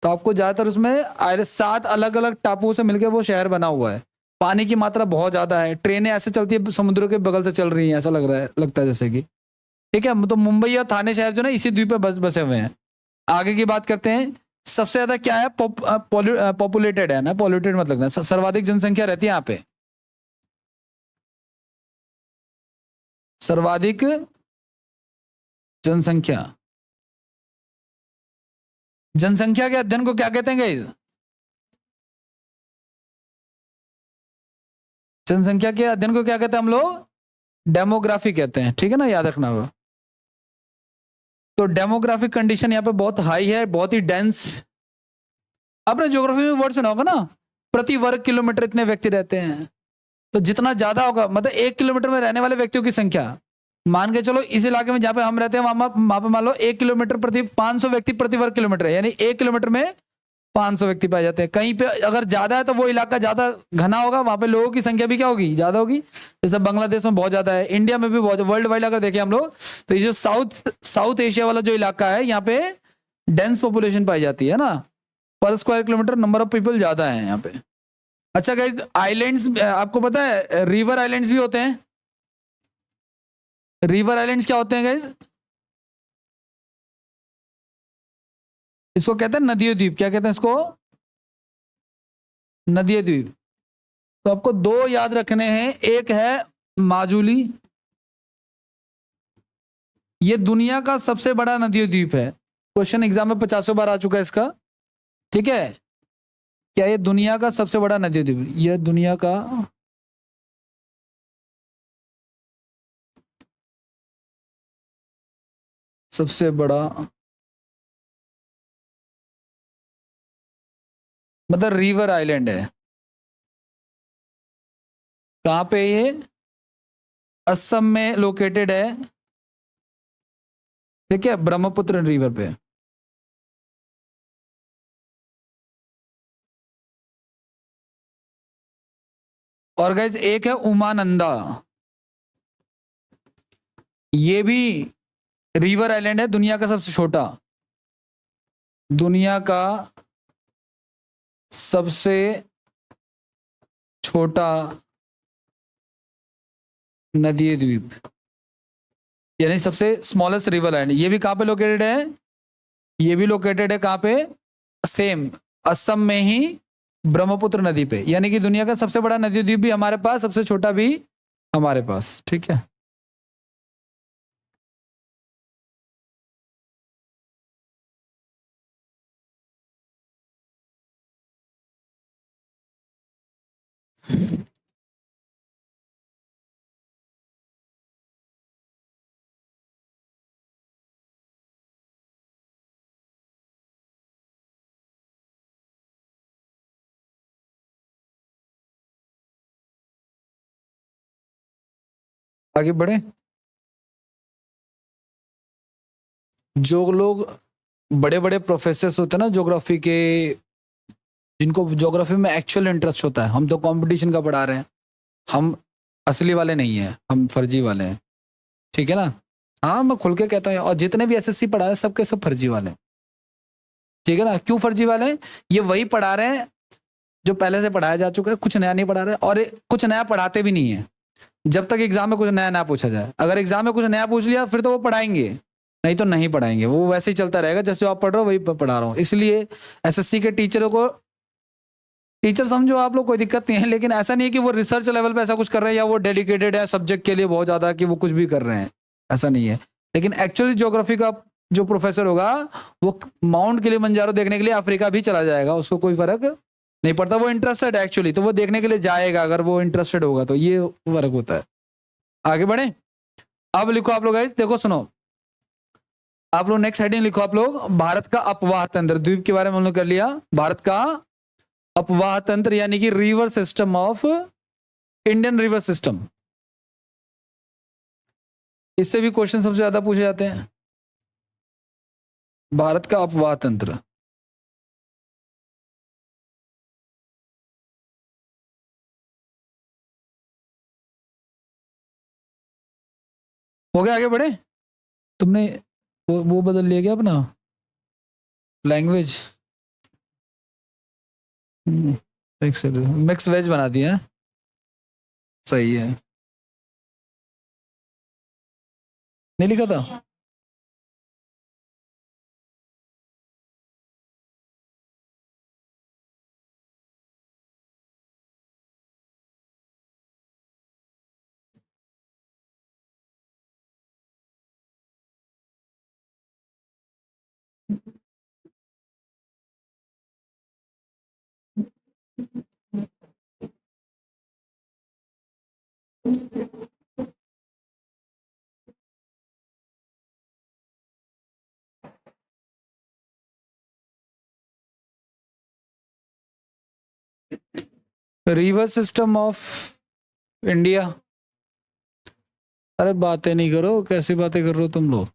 तो आपको ज्यादातर उसमें 7 अलग अलग टापुओं से मिलकर वो शहर बना हुआ है। पानी की मात्रा बहुत ज्यादा है, ट्रेनें ऐसे चलती है समुद्र के बगल से चल रही हैं, ऐसा लग रहा है, लगता है जैसे कि। ठीक है, तो मुंबई और थाने शहर जो ना इसी द्वीप पे बसे हुए हैं। आगे की बात करते हैं। सबसे ज्यादा क्या है? पॉपुलेटेड है ना, पॉल्यूटेड मतलब ना, सर्वाधिक जनसंख्या रहती है यहाँ पे। सर्वाधिक जनसंख्या। जनसंख्या के अध्ययन को क्या कहते हैं गाइस? जनसंख्या के अध्ययन को क्या कहते हैं हम लोग? डेमोग्राफी कहते हैं, ठीक है ना, याद रखना वो। तो डेमोग्राफिक कंडीशन यहाँ पे बहुत हाई है, बहुत ही डेंस। आपने ज्योग्राफी में वर्ड सुना होगा ना, प्रति वर्ग किलोमीटर इतने व्यक्ति रहते हैं। तो जितना ज्यादा होगा, मतलब 1 किलोमीटर में रहने वाले व्यक्तियों की संख्या, मान के चलो इस इलाके में जहां पे हम रहते हैं वहां पे मान लो 1 किलोमीटर प्रति 500 व्यक्ति प्रति वर्ग किलोमीटर है, यानी 1 किलोमीटर में 500 व्यक्ति पाए जाते हैं। कहीं पे अगर ज्यादा है तो वो इलाका ज्यादा घना होगा, वहां पे लोगों की संख्या भी क्या होगी? ज्यादा होगी। जैसे बांग्लादेश में बहुत ज्यादा है, इंडिया में भी बहुत, वर्ल्ड वाइड अगर देखें हम लोग, तो ये जो साउथ साउथ एशिया वाला जो इलाका है, यहाँ पे डेंस पॉपुलेशन पाई जाती है ना। पर square kilometre number of people ज्यादा है यहाँ पे। अच्छा गाइस, आइलैंड्स आपको पता है रिवर आइलैंड्स भी होते हैं। रिवर आइलैंड्स क्या होते हैं गाइस? इसको कहते हैं नदीय द्वीप। क्या कहते हैं इसको? नदीय द्वीप। तो आपको 2 याद रखने हैं। एक है माजुली, ये दुनिया का सबसे बड़ा नदीय द्वीप है। क्वेश्चन एग्जाम में 50 बार आ चुका है इसका। ठीक है, क्या ये दुनिया का सबसे बड़ा नदीय द्वीप? ये दुनिया का सबसे बड़ा, मतलब रिवर आइलैंड है। कहां पे ये? असम में लोकेटेड है। ठीक है, ब्रह्मपुत्र रिवर पे। और गाइज एक है उमानंदा, ये भी रिवर आइलैंड है, दुनिया का सबसे छोटा, दुनिया का सबसे छोटा नदीय द्वीप, यानी सबसे स्मॉलेस्ट रिवर आइलैंड। ये भी कहां पे लोकेटेड है? ये भी लोकेटेड है कहां पे? सेम असम में ही, ब्रह्मपुत्र नदी पे। यानी कि दुनिया का सबसे बड़ा नदी द्वीप भी हमारे पास, सबसे छोटा भी हमारे पास। ठीक है। आगे बढ़े। जो लोग बड़े बड़े प्रोफेसर होते हैं ना ज्योग्राफी के, जिनको ज्योग्राफी में एक्चुअल इंटरेस्ट होता है, हम तो कंपटीशन का पढ़ा रहे हैं, हम असली वाले नहीं हैं, हम फर्जी वाले हैं, ठीक है ना। हाँ मैं खुल के कहता हूँ, और जितने भी एसएससी पढ़ा है सबके सब फर्जी वाले हैं, ठीक है ना। क्यों फर्जी वाले हैं? ये वही पढ़ा रहे हैं जो पहले से पढ़ाया जा चुका है, कुछ नया नहीं पढ़ा रहे, और कुछ नया पढ़ाते भी नहीं है जब तक एग्जाम में कुछ नया ना पूछा जाए। अगर एग्जाम में कुछ नया पूछ लिया फिर तो वो पढ़ाएंगे, नहीं तो नहीं पढ़ाएंगे, वो वैसे ही चलता रहेगा जैसे आप पढ़ रहे हो वही पढ़ा रहा हूँ। इसलिए एसएससी के टीचरों को टीचर समझो आप लोग, कोई दिक्कत नहीं है, लेकिन ऐसा नहीं है कि वो रिसर्च लेवल पे ऐसा कुछ कर रहे हैं या वो डेडिकेटेड है सब्जेक्ट के लिए बहुत ज्यादा कि वो कुछ भी कर रहे हैं, ऐसा नहीं है। लेकिन एक्चुअली ज्योग्राफी का जो प्रोफेसर होगा वो माउंट किलिमंजारो देखने के लिए अफ्रीका भी चला जाएगा, उसको कोई फर्क नहीं पड़ता, वो इंटरेस्टेड है एक्चुअली, तो वो देखने के लिए जाएगा अगर वो इंटरेस्टेड होगा, तो ये फर्क होता है। आगे बढ़े। अब लिखो आप लोग गाइस, देखो सुनो, आप लोग नेक्स्ट हेडिंग लिखो आप लोग, भारत का अपवाह तंत्र। द्वीप के बारे में हम लोग कर लिया, भारत का अपवाह तंत्र यानी कि river system of Indian river system. इससे भी क्वेश्चन सबसे ज्यादा पूछे जाते हैं, भारत का अपवाह तंत्र। हो गया, आगे बढ़े। तुमने वो बदल लिया क्या अपना लैंग्वेज, मिक्स वेज बना दिया, सही है, नहीं लिखा था। River system of India. अरे बातें नहीं करो, कैसी बातें कर रहे हो तुम लोग।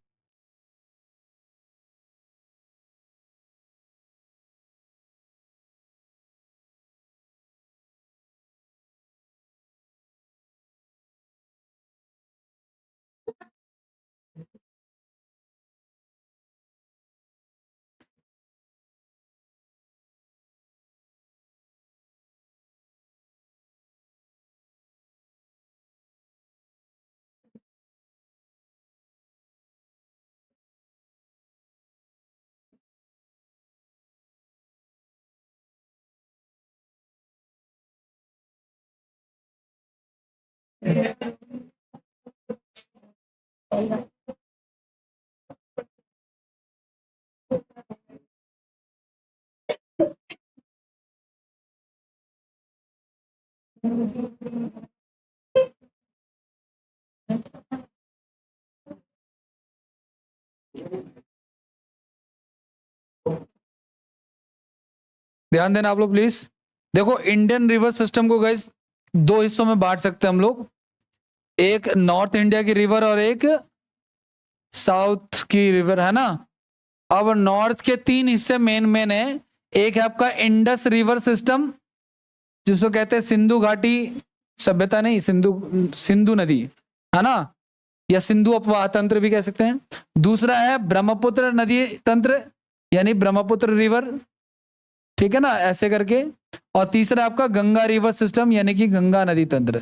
ध्यान देना आप लोग प्लीज। देखो इंडियन रिवर सिस्टम को गाइस दो हिस्सों में बांट सकते हैं हम लोग, एक नॉर्थ इंडिया की रिवर और एक साउथ की रिवर, है ना। अब नॉर्थ के तीन हिस्से मेन है, एक है आपका इंडस रिवर सिस्टम जिसको कहते हैं सिंधु घाटी सभ्यता, नहीं सिंधु नदी, है ना, या सिंधु अपवाह तंत्र भी कह सकते हैं। दूसरा है ब्रह्मपुत्र नदी तंत्र यानी ब्रह्मपुत्र रिवर, ठीक है ना, ऐसे करके। और तीसरा आपका गंगा रिवर सिस्टम यानी कि गंगा नदी तंत्र,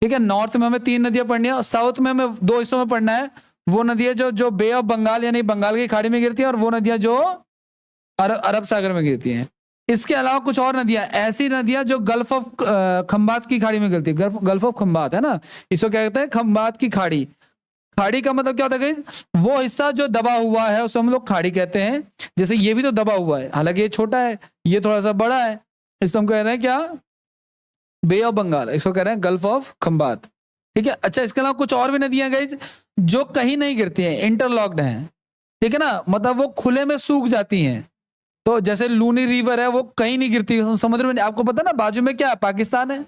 ठीक है। नॉर्थ में हमें तीन नदियां पढ़नी है और साउथ में हमें दो हिस्सों में पढ़ना है, वो नदियां जो बे ऑफ बंगाल यानी बंगाल की खाड़ी में गिरती है, और वो नदियां जो अरब सागर में गिरती हैं। इसके अलावा कुछ और नदियां, ऐसी नदियां जो गल्फ ऑफ खंबात की खाड़ी में गिरती है, गल्फ ऑफ खंबात, है ना, इसको क्या कहते हैं, खंबात की खाड़ी। खाड़ी का मतलब क्या होता है गाइस, वो हिस्सा जो दबा हुआ है उसे हम लोग खाड़ी कहते हैं। जैसे ये भी तो दबा हुआ है, हालांकि ये छोटा है, ये थोड़ा सा बड़ा है, इसको हम कह रहे हैं क्या, बे ऑफ बंगाल, इसको कह रहे हैं गल्फ ऑफ खंबात, ठीक है। अच्छा, इसके अलावा कुछ और भी नदियां गाइस जो कहीं नहीं गिरती हैं, इंटरलॉक्ड हैं, ठीक है ना, मतलब वो खुले में सूख जाती हैं। तो जैसे लूनी रिवर है, वो कहीं नहीं गिरती समुद्र में, आपको पता ना बाजू में क्या है, पाकिस्तान है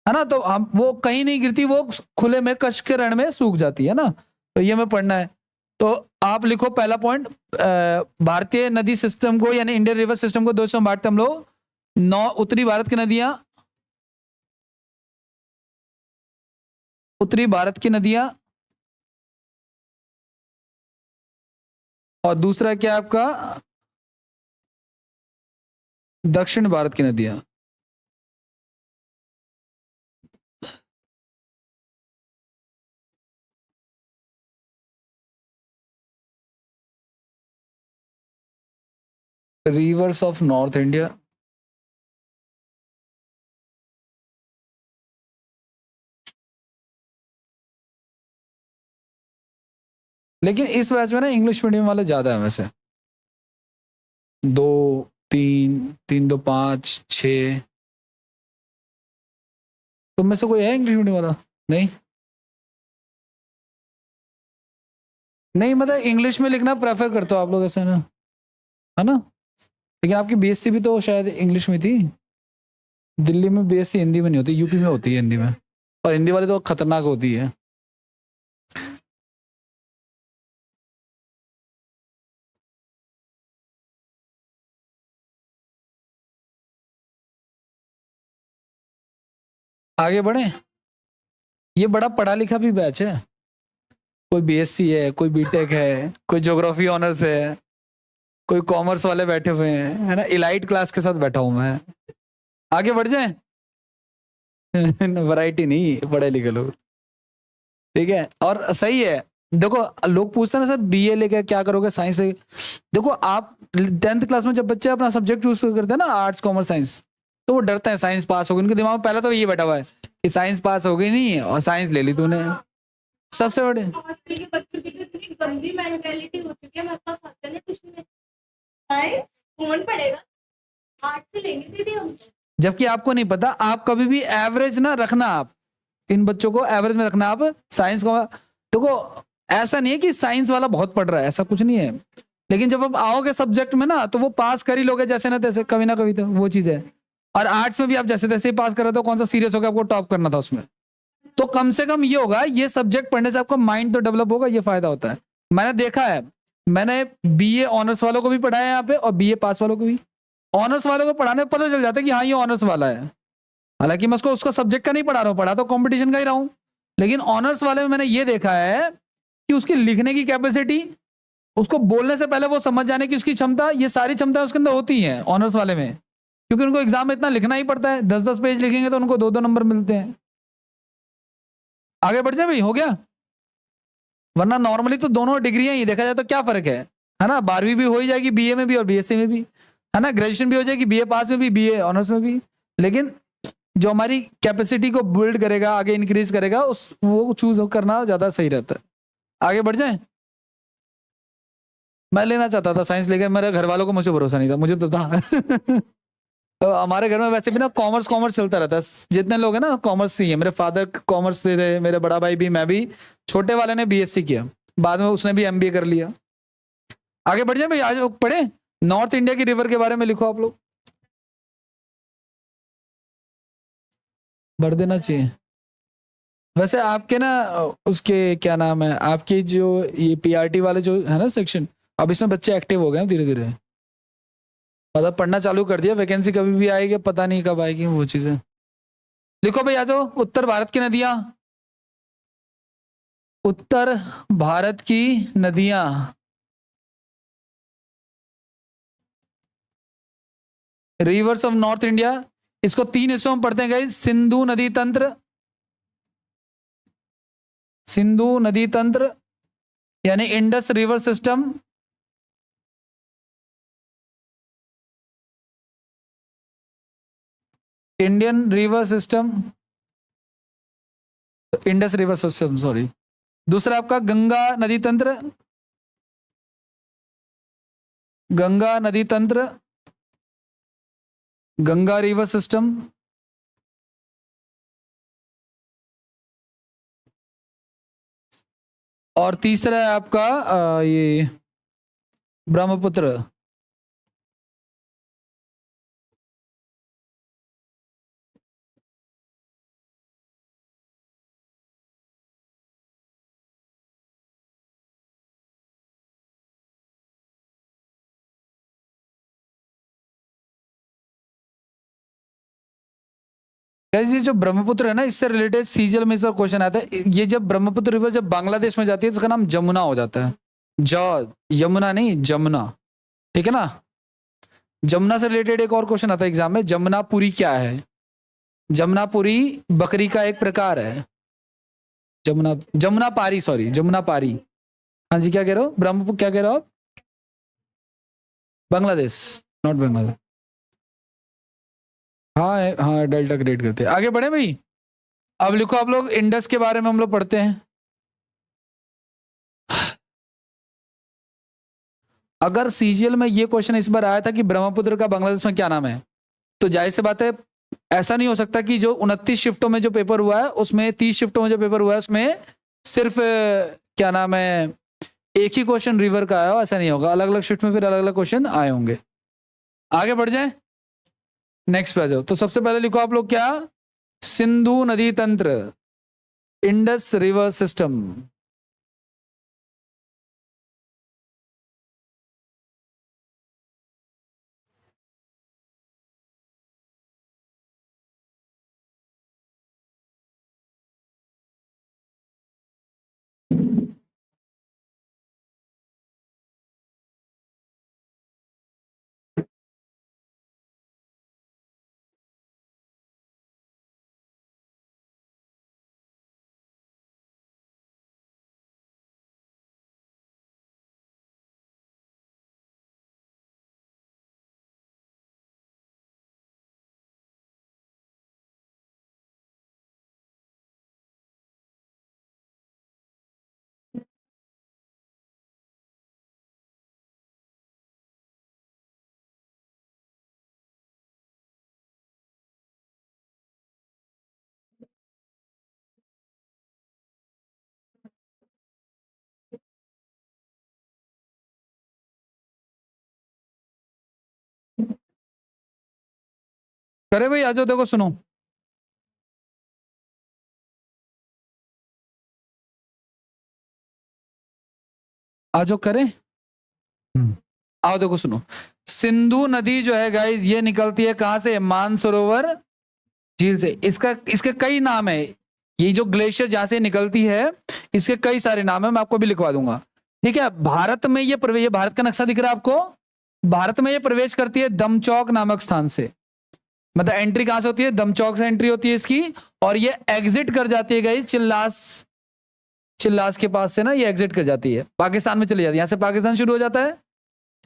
है ना, तो हम वो कहीं नहीं गिरती, वो खुले में कश के रण में सूख जाती है ना। तो ये हमें पढ़ना है। तो आप लिखो पहला पॉइंट, भारतीय नदी सिस्टम को यानी इंडियन रिवर सिस्टम को 2 हिस्सों में बांटते हम लोग। 9 उत्तरी भारत की नदियां, उत्तरी भारत की नदियां, और दूसरा क्या आपका, दक्षिण भारत की नदियां। रिवर्स ऑफ नॉर्थ इंडिया, लेकिन इस बैच में ना इंग्लिश मीडियम वाले ज्यादा है वैसे। 2 3 3 2 5 6, तुम में से कोई है इंग्लिश मीडियम वाला? नहीं नहीं, मतलब इंग्लिश में लिखना प्रेफर करते हो आप लोग ऐसे ना, है ना? लेकिन आपकी बीएससी भी तो शायद इंग्लिश में थी। दिल्ली में बीएससी हिंदी में नहीं होती, यूपी में होती है हिंदी में, और हिंदी वाली तो खतरनाक होती है। आगे बढ़े, ये बड़ा पढ़ा लिखा भी बैच है। कोई बीएससी है, कोई बीटेक है, कोई ज्योग्राफी ऑनर्स है, कोई कॉमर्स वाले बैठे हुए हैं, है ना, इलाइट क्लास के साथ बैठा हूं मैं। आगे बढ़ जाए। वैरायटी नहीं, पढ़े लिखे लोग, ठीक है। और सही है, देखो लोग पूछते हैं ना सर बीए लेके क्या करोगे, साइंस से। देखो आप 10th क्लास में जब बच्चे अपना सब्जेक्ट चूज करते हैं ना, आर्ट्स कॉमर्स साइंस, तो वो डरते हैं साइंस पास होगी, उनके दिमाग में पहले तो ये बैठा हुआ है कि साइंस पास होगी नहीं और साइंस ले ली तूने। सबसे बड़े आजकल के बच्चों की तो इतनी गंदी मेंटालिटी हो चुकी है, हमारे पास आते हैं ना ट्यूशन में, साइंस कौन पढ़ेगा, आर्ट से लेंगे दीदी हम। जबकि आपको नहीं पता, आप कभी भी एवरेज ना रखना, आप इन बच्चों को एवरेज में रखना। आप साइंस को देखो, ऐसा नहीं है कि साइंस वाला बहुत पढ़ रहा है, ऐसा कुछ नहीं है, लेकिन जब आप आओगे सब्जेक्ट में ना तो वो पास कर ही लोगे जैसे ना तैसे, कभी ना कभी, तो वो चीज है। और आर्ट्स में भी आप जैसे तैसे ही पास कर रहे हो, कौन सा सीरियस होगा आपको टॉप करना था उसमें। तो कम से कम ये होगा, ये सब्जेक्ट पढ़ने से आपका माइंड तो डेवलप होगा, ये फायदा होता है। मैंने देखा है, मैंने बीए ऑनर्स वालों को भी पढ़ाया यहाँ पे और बीए पास वालों को भी। ऑनर्स वालों को पढ़ाने में पता चल जाता है कि हाँ ये ऑनर्स वाला है, हालांकि मैं उसको उसका सब्जेक्ट का नहीं पढ़ा रहा हूँ, पढ़ा तो कंपटीशन का ही रहा हूँ। लेकिन ऑनर्स वाले में मैंने ये देखा है कि उसकी लिखने की कैपेसिटी, उसको बोलने से पहले वो समझ जाने की उसकी क्षमता, ये सारी क्षमताएं उसके अंदर होती हैं ऑनर्स वाले में, क्योंकि उनको एग्जाम में इतना लिखना ही पड़ता है, 10-10 पेज लिखेंगे तो उनको 2-2 नंबर मिलते हैं। आगे बढ़ जाए भाई, हो गया। वरना नॉर्मली तो दोनों डिग्रियां ही देखा जाए तो क्या फर्क है ना, 12वीं भी हो ही जाएगी बीए में भी और बीएससी में भी, है ना, ग्रेजुएशन भी हो जाएगी बीए पास में भी बीए ऑनर्स में भी। लेकिन जो हमारी कैपेसिटी को बिल्ड करेगा, आगे इंक्रीज करेगा, उस वो चूज करना ज्यादा सही रहता है। आगे बढ़ जाए। मैं लेना चाहता था साइंस, लेकर मेरे घर वालों को मुझे भरोसा नहीं था, मुझे तो था। तो हमारे घर में वैसे भी ना कॉमर्स कॉमर्स चलता रहता है, जितने लोग हैं ना कॉमर्स ही है। मेरे फादर कॉमर्स से थे, मेरे बड़ा भाई भी, मैं भी। छोटे वाले ने बीएससी किया, बाद में उसने भी एमबीए कर लिया। आगे बढ़ जाए भाई, आज पढ़े। नॉर्थ इंडिया की रिवर के बारे में लिखो आप लोग, भर देना चाहिए। वैसे आपके ना उसके क्या नाम है, आपकी जो ये पीआरटी वाले जो है ना सेक्शन, अब इसमें बच्चे एक्टिव हो गए धीरे धीरे, मतलब पढ़ना चालू कर दिया। वैकेंसी कभी भी आएगी, पता नहीं कब आएगी वो चीजें। लिखो भाई, आ जाओ। उत्तर भारत की नदियां, उत्तर भारत की नदियां, रिवर्स ऑफ नॉर्थ इंडिया। इसको 3 हिस्सों में पढ़ते हैं गाइस। सिंधु नदी तंत्र, सिंधु नदी तंत्र यानी Indus river system, Indian river system, Indus river system sorry. दूसरा आपका गंगा नदी तंत्र, गंगा नदी तंत्र, गंगा रिवर सिस्टम। और तीसरा है आपका ये ब्रह्मपुत्र। गाइस ये जो ब्रह्मपुत्र है ना, इससे रिलेटेड सीजीएल में इसका क्वेश्चन आता है। ये जब ब्रह्मपुत्र रिवर जब बांग्लादेश में जाती है तो उसका नाम जमुना हो जाता है। यमुना नहीं, जमुना, ठीक है ना। जमुना से रिलेटेड एक और क्वेश्चन आता है एग्जाम में, जमुनापुरी क्या है? जमुनापुरी बकरी का एक प्रकार है। जमुनापारी, सॉरी जमुनापारी। हाँ जी, क्या कह रहे हो? ब्रह्मपुत्र क्या कह रहे हो आप? बांग्लादेश, नॉट बांग्लादेश। हाँ हाँ, डेल्टा क्रिएट करते हैं। आगे बढ़े भाई। अब लिखो आप लोग, इंडस के बारे में हम लोग पढ़ते हैं। अगर सीजीएल में ये क्वेश्चन इस बार आया था कि ब्रह्मपुत्र का बांग्लादेश में क्या नाम है, तो जाहिर सी बात है ऐसा नहीं हो सकता कि जो 29 शिफ्टों में जो पेपर हुआ है उसमें 30 शिफ्टों में जो पेपर हुआ है उसमें सिर्फ क्या नाम है एक ही क्वेश्चन रिवर का आया हो, ऐसा नहीं होगा। अलग अलग शिफ्ट में फिर अलग अलग क्वेश्चन आए होंगे। आगे बढ़ जाए, नेक्स्ट पे आ जाओ। तो सबसे पहले लिखो आप लोग क्या, सिंधु नदी तंत्र, इंडस रिवर सिस्टम। करे भाई, आ जाओ, देखो सुनो। आ जाओ करे। आओ देखो सुनो। सिंधु नदी जो है गाइज ये निकलती है कहां से? मानसरोवर झील से। इसके कई नाम है। ये जो ग्लेशियर जहां से निकलती है इसके कई सारे नाम है, मैं आपको भी लिखवा दूंगा, ठीक है। भारत में ये प्रवेश, ये भारत का नक्शा दिख रहा है आपको? भारत में ये प्रवेश करती है दमचौक नामक स्थान से। मतलब एंट्री कहां से होती है? दमचौक से एंट्री होती है इसकी, और ये एग्जिट कर जाती है गाइज चिल्लास के पास से ना, ये एग्जिट कर जाती है, पाकिस्तान में चली जाती है। यहां से पाकिस्तान शुरू हो जाता है,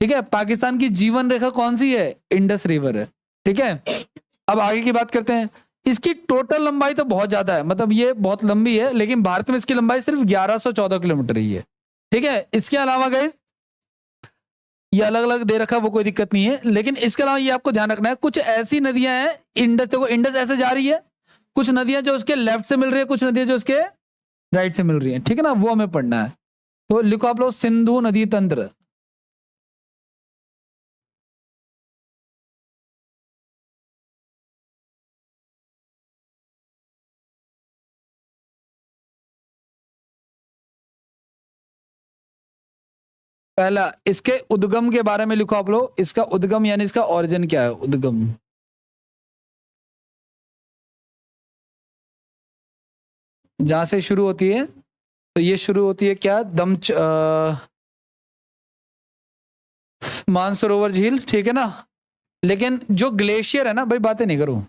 ठीक है। पाकिस्तान की जीवन रेखा कौन सी है? इंडस रिवर है, ठीक है। अब आगे की बात करते हैं। इसकी टोटल लंबाई तो बहुत ज्यादा है, मतलब ये बहुत लंबी है, लेकिन भारत में इसकी लंबाई सिर्फ 1114 किलोमीटर ही है, ठीक है। इसके अलावा गाइस ये अलग अलग दे रखा है, वो कोई दिक्कत नहीं है, लेकिन इसके अलावा ये आपको ध्यान रखना है, कुछ ऐसी नदियां हैं, इंडस, देखो इंडस ऐसे जा रही है, कुछ नदियां जो उसके लेफ्ट से मिल रही है, कुछ नदियां जो उसके राइट से मिल रही है, ठीक है ना, वो हमें पढ़ना है। तो लिखो आप लोग सिंधु नदी तंत्र। पहला, इसके उद्गम के बारे में लिखो आप लोग। इसका उद्गम यानी इसका ओरिजिन क्या है? उद्गम जहां से शुरू होती है, तो ये शुरू होती है क्या? मानसरोवर झील, ठीक है ना। लेकिन जो ग्लेशियर है ना भाई, बातें नहीं करूं,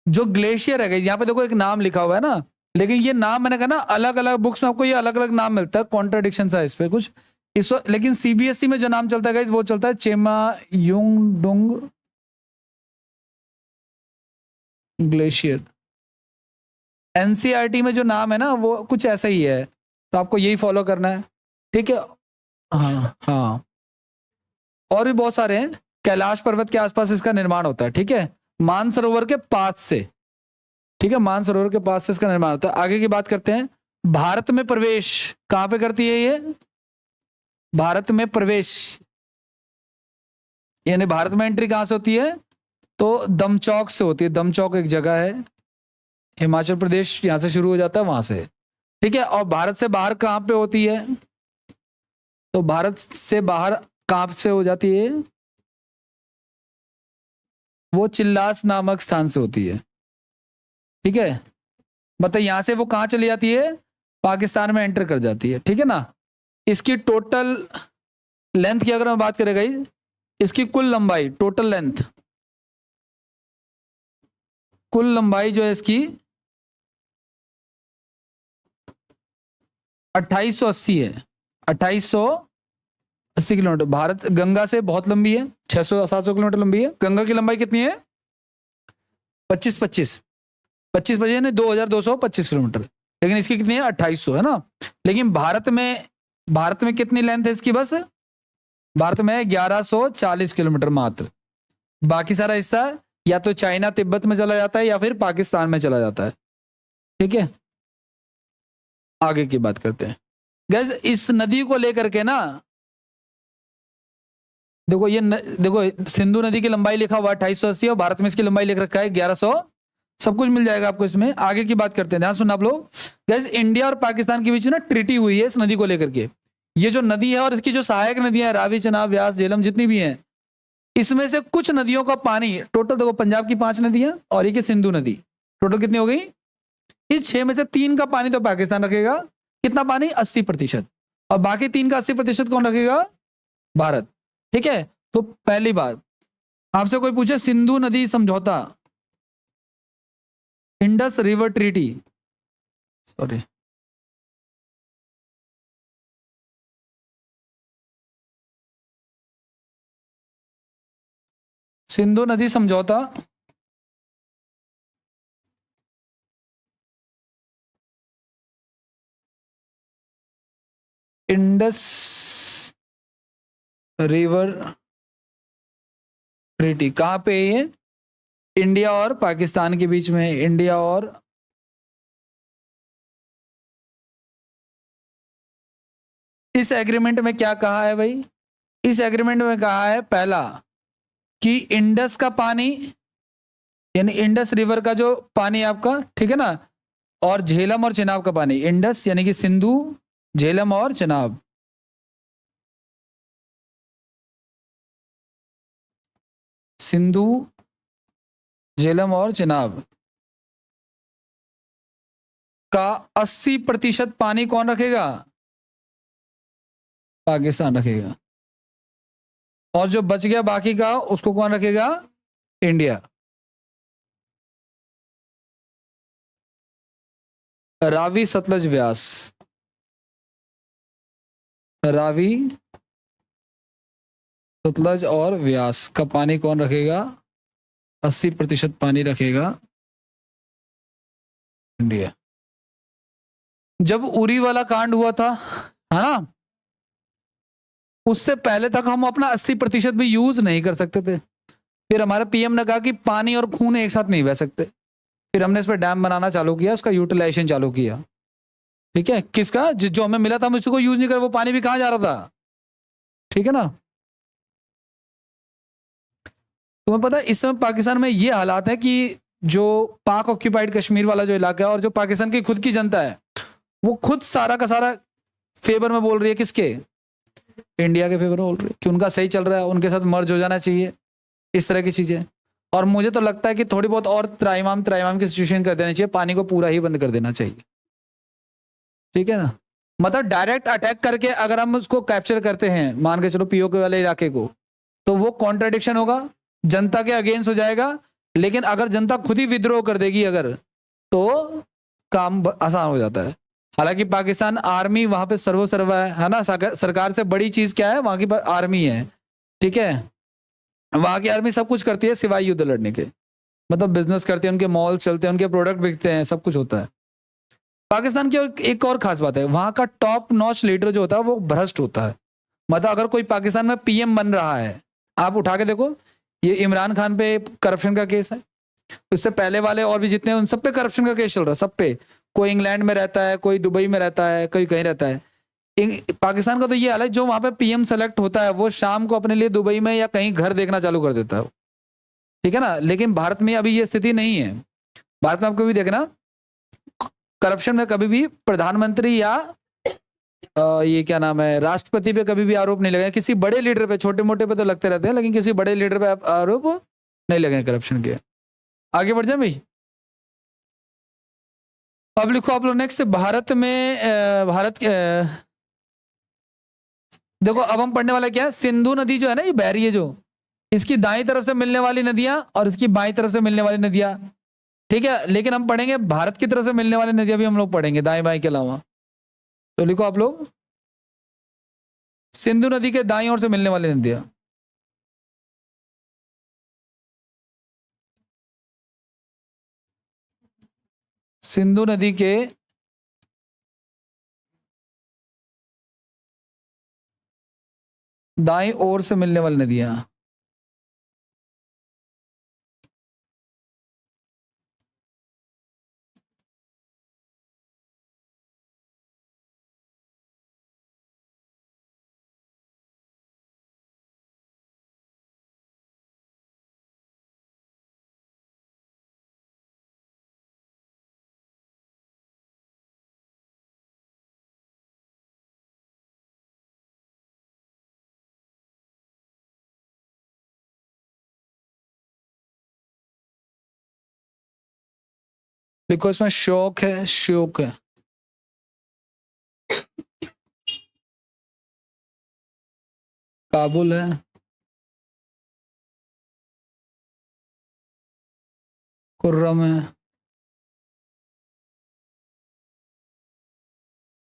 जो ग्लेशियर है यहाँ पे देखो एक नाम लिखा हुआ है ना, लेकिन ये नाम मैंने कहा ना अलग अलग बुक्स में आपको ये अलग अलग नाम मिलता है, कॉन्ट्राडिक्शन सा इस पे कुछ इस। लेकिन सीबीएसई में जो नाम चलता है वो चलता है चेमा युंगडुंग ग्लेशियर। एनसीईआरटी में जो नाम है ना वो कुछ ऐसा ही है, तो आपको यही फॉलो करना है, ठीक है। हाँ हाँ, और भी बहुत सारे हैं। कैलाश पर्वत के आसपास इसका निर्माण होता है, ठीक है, मानसरोवर के पास से, ठीक है, मानसरोवर के पास से इसका निर्माण होता है। आगे की बात करते हैं। भारत में प्रवेश कहां पे करती है ये? भारत में प्रवेश यानी भारत में एंट्री कहां से होती है? तो दमचौक से होती है। दमचौक एक जगह है, हिमाचल प्रदेश, यहां से शुरू हो जाता है, वहां से, ठीक है। और भारत से बाहर कहां पे होती है? तो भारत से बाहर कहां से हो जाती है? वो चिल्लास नामक स्थान से होती है, ठीक है, मतलब यहां से वो कहां चली जाती है, पाकिस्तान में एंटर कर जाती है, ठीक है ना। इसकी टोटल लेंथ की अगर मैं बात करें गाइस, इसकी कुल लंबाई, टोटल लेंथ, कुल लंबाई जो है इसकी 2880 है, 2880 किलोमीटर। भारत गंगा से बहुत लंबी है, 600-700 किलोमीटर लंबी है। गंगा की लंबाई कितनी है, 25 बजे ने 2225 किलोमीटर, लेकिन इसकी कितनी है, 2800 है ना। लेकिन भारत में कितनी लेंथ है इसकी, बस भारत में 1140 किलोमीटर मात्र। बाकी सारा हिस्सा या तो चाइना तिब्बत में चला जाता है या फिर पाकिस्तान में चला जाता है, ठीक है। आगे की बात करते हैं गैस, इस नदी को लेकर के ना, देखो देखो सिंधु नदी की लंबाई लिखा हुआ 2880 और भारत में इसकी लंबाई लिख रखा है 1100, सब कुछ मिल जाएगा आपको इसमें। आगे की बात करते हैं, ध्यान सुनना आप लोग गैस। इंडिया और पाकिस्तान के बीच ना ट्रीटी हुई है इस नदी को लेकर के। ये जो नदी है और इसकी जो सहायक नदियां हैं, रावी, चनाब, व्यास, झेलम, जितनी भी हैं, इसमें से कुछ नदियों का पानी, टोटल देखो पंजाब की 5 नदियां और एक सिंधु नदी, टोटल कितनी हो गई, इस 6 में से 3 का पानी तो पाकिस्तान रखेगा, कितना पानी, 80%, और बाकी 3 का 80% कौन रखेगा, भारत, ठीक है। तो पहली बात, आपसे कोई पूछे सिंधु नदी समझौता, Indus river treaty, sorry, Sindhu नदी समझौता, इंडस रिवर ट्रीटी कहां पे है ये, इंडिया और पाकिस्तान के बीच में, इंडिया और इस एग्रीमेंट में क्या कहा है भाई, इस एग्रीमेंट में कहा है पहला कि इंडस का पानी, यानी इंडस रिवर का जो पानी आपका, ठीक है ना, और झेलम और चिनाब का पानी, इंडस यानी कि सिंधु, झेलम और चिनाब, सिंधु, झेलम और चिनाब का 80% पानी कौन रखेगा, पाकिस्तान रखेगा, और जो बच गया बाकी का उसको कौन रखेगा, इंडिया। रावी, सतलज, व्यास, रावी, सतलज और व्यास का पानी कौन रखेगा, 80% पानी रखेगा इंडिया। जब उरी वाला कांड हुआ था, है ना, उससे पहले तक हम अपना 80% भी यूज नहीं कर सकते थे। फिर हमारे पीएम ने कहा कि पानी और खून एक साथ नहीं बह सकते, फिर हमने इस पर डैम बनाना चालू किया, उसका यूटिलाइजेशन चालू किया, ठीक है। किसका, जो हमें मिला था हम उसको यूज नहीं कर, वो पानी भी कहां जा रहा था, ठीक है ना। तुम्हें पता है इस समय पाकिस्तान में ये हालात है कि जो पाक ऑक्यूपाइड कश्मीर वाला जो इलाका है और जो पाकिस्तान की खुद की जनता है, वो खुद सारा का सारा फेवर में बोल रही है, किसके, इंडिया के फेवर में बोल रही है कि उनका सही चल रहा है, उनके साथ मर्ज हो जाना चाहिए, इस तरह की चीजें। और मुझे तो लगता है कि थोड़ी बहुत और त्राइमाम की सिचुएशन कर देना चाहिए, पानी को पूरा ही बंद कर देना चाहिए, ठीक है ना। मतलब डायरेक्ट अटैक करके अगर हम उसको कैप्चर करते हैं, मान के चलो पीओके वाले इलाके को, तो वो कॉन्ट्राडिक्शन होगा, जनता के अगेंस्ट हो जाएगा। लेकिन अगर जनता खुद ही विद्रोह कर देगी अगर, तो काम आसान हो जाता है। हालांकि पाकिस्तान आर्मी वहां पे सर्वसर्वा है ना, सरकार से बड़ी चीज क्या है, वहां की आर्मी है, ठीक है। वहां की आर्मी सब कुछ करती है सिवाय युद्ध लड़ने के, मतलब बिजनेस करते हैं, उनके मॉल चलते हैं, उनके प्रोडक्ट बिकते हैं, सब कुछ होता है। पाकिस्तान की एक और खास बात है, वहां का टॉप नॉच लीडर जो होता है वो भ्रष्ट होता है। मतलब अगर कोई पाकिस्तान में पीएम बन रहा है, आप उठा के देखो, ये इमरान खान पे करप्शन का केस है, उससे पहले वाले और भी जितने, उन सब पे करप्शन का केस चल रहा है, सब पे। कोई इंग्लैंड में रहता है, कोई दुबई में रहता है, कोई कहीं रहता है। पाकिस्तान का तो ये हाल है, जो वहां पे पीएम सेलेक्ट होता है वो शाम को अपने लिए दुबई में या कहीं घर देखना चालू कर देता है, ठीक है ना। लेकिन भारत में अभी ये स्थिति नहीं है। भारत में आपको भी देखना, करप्शन में कभी भी प्रधानमंत्री या ये क्या नाम है, राष्ट्रपति पे कभी भी आरोप नहीं लगे, किसी बड़े लीडर पे, छोटे मोटे पे तो लगते रहते हैं, लेकिन किसी बड़े लीडर पे आरोप नहीं लगे करप्शन के। आगे बढ़ जाए भाई। अब लिखो आप लोग नेक्स्ट, भारत में देखो अब हम पढ़ने वाला क्या है, सिंधु नदी जो है ना, ये बह रही है जो, इसकी दाईं तरफ से मिलने वाली नदियां और इसकी बाईं तरफ से मिलने वाली नदियां, ठीक है। लेकिन हम पढ़ेंगे भारत की तरफ से मिलने वाली नदियां भी हम लोग पढ़ेंगे, दाएं बाएं के अलावा। तो लिखो आप लोग, सिंधु नदी के दाईं ओर से मिलने वाली नदियां, सिंधु नदी के दाईं ओर से मिलने वाली नदियां। लिखो इसमें शोक है, शोक है, काबुल है, कुर्रम है,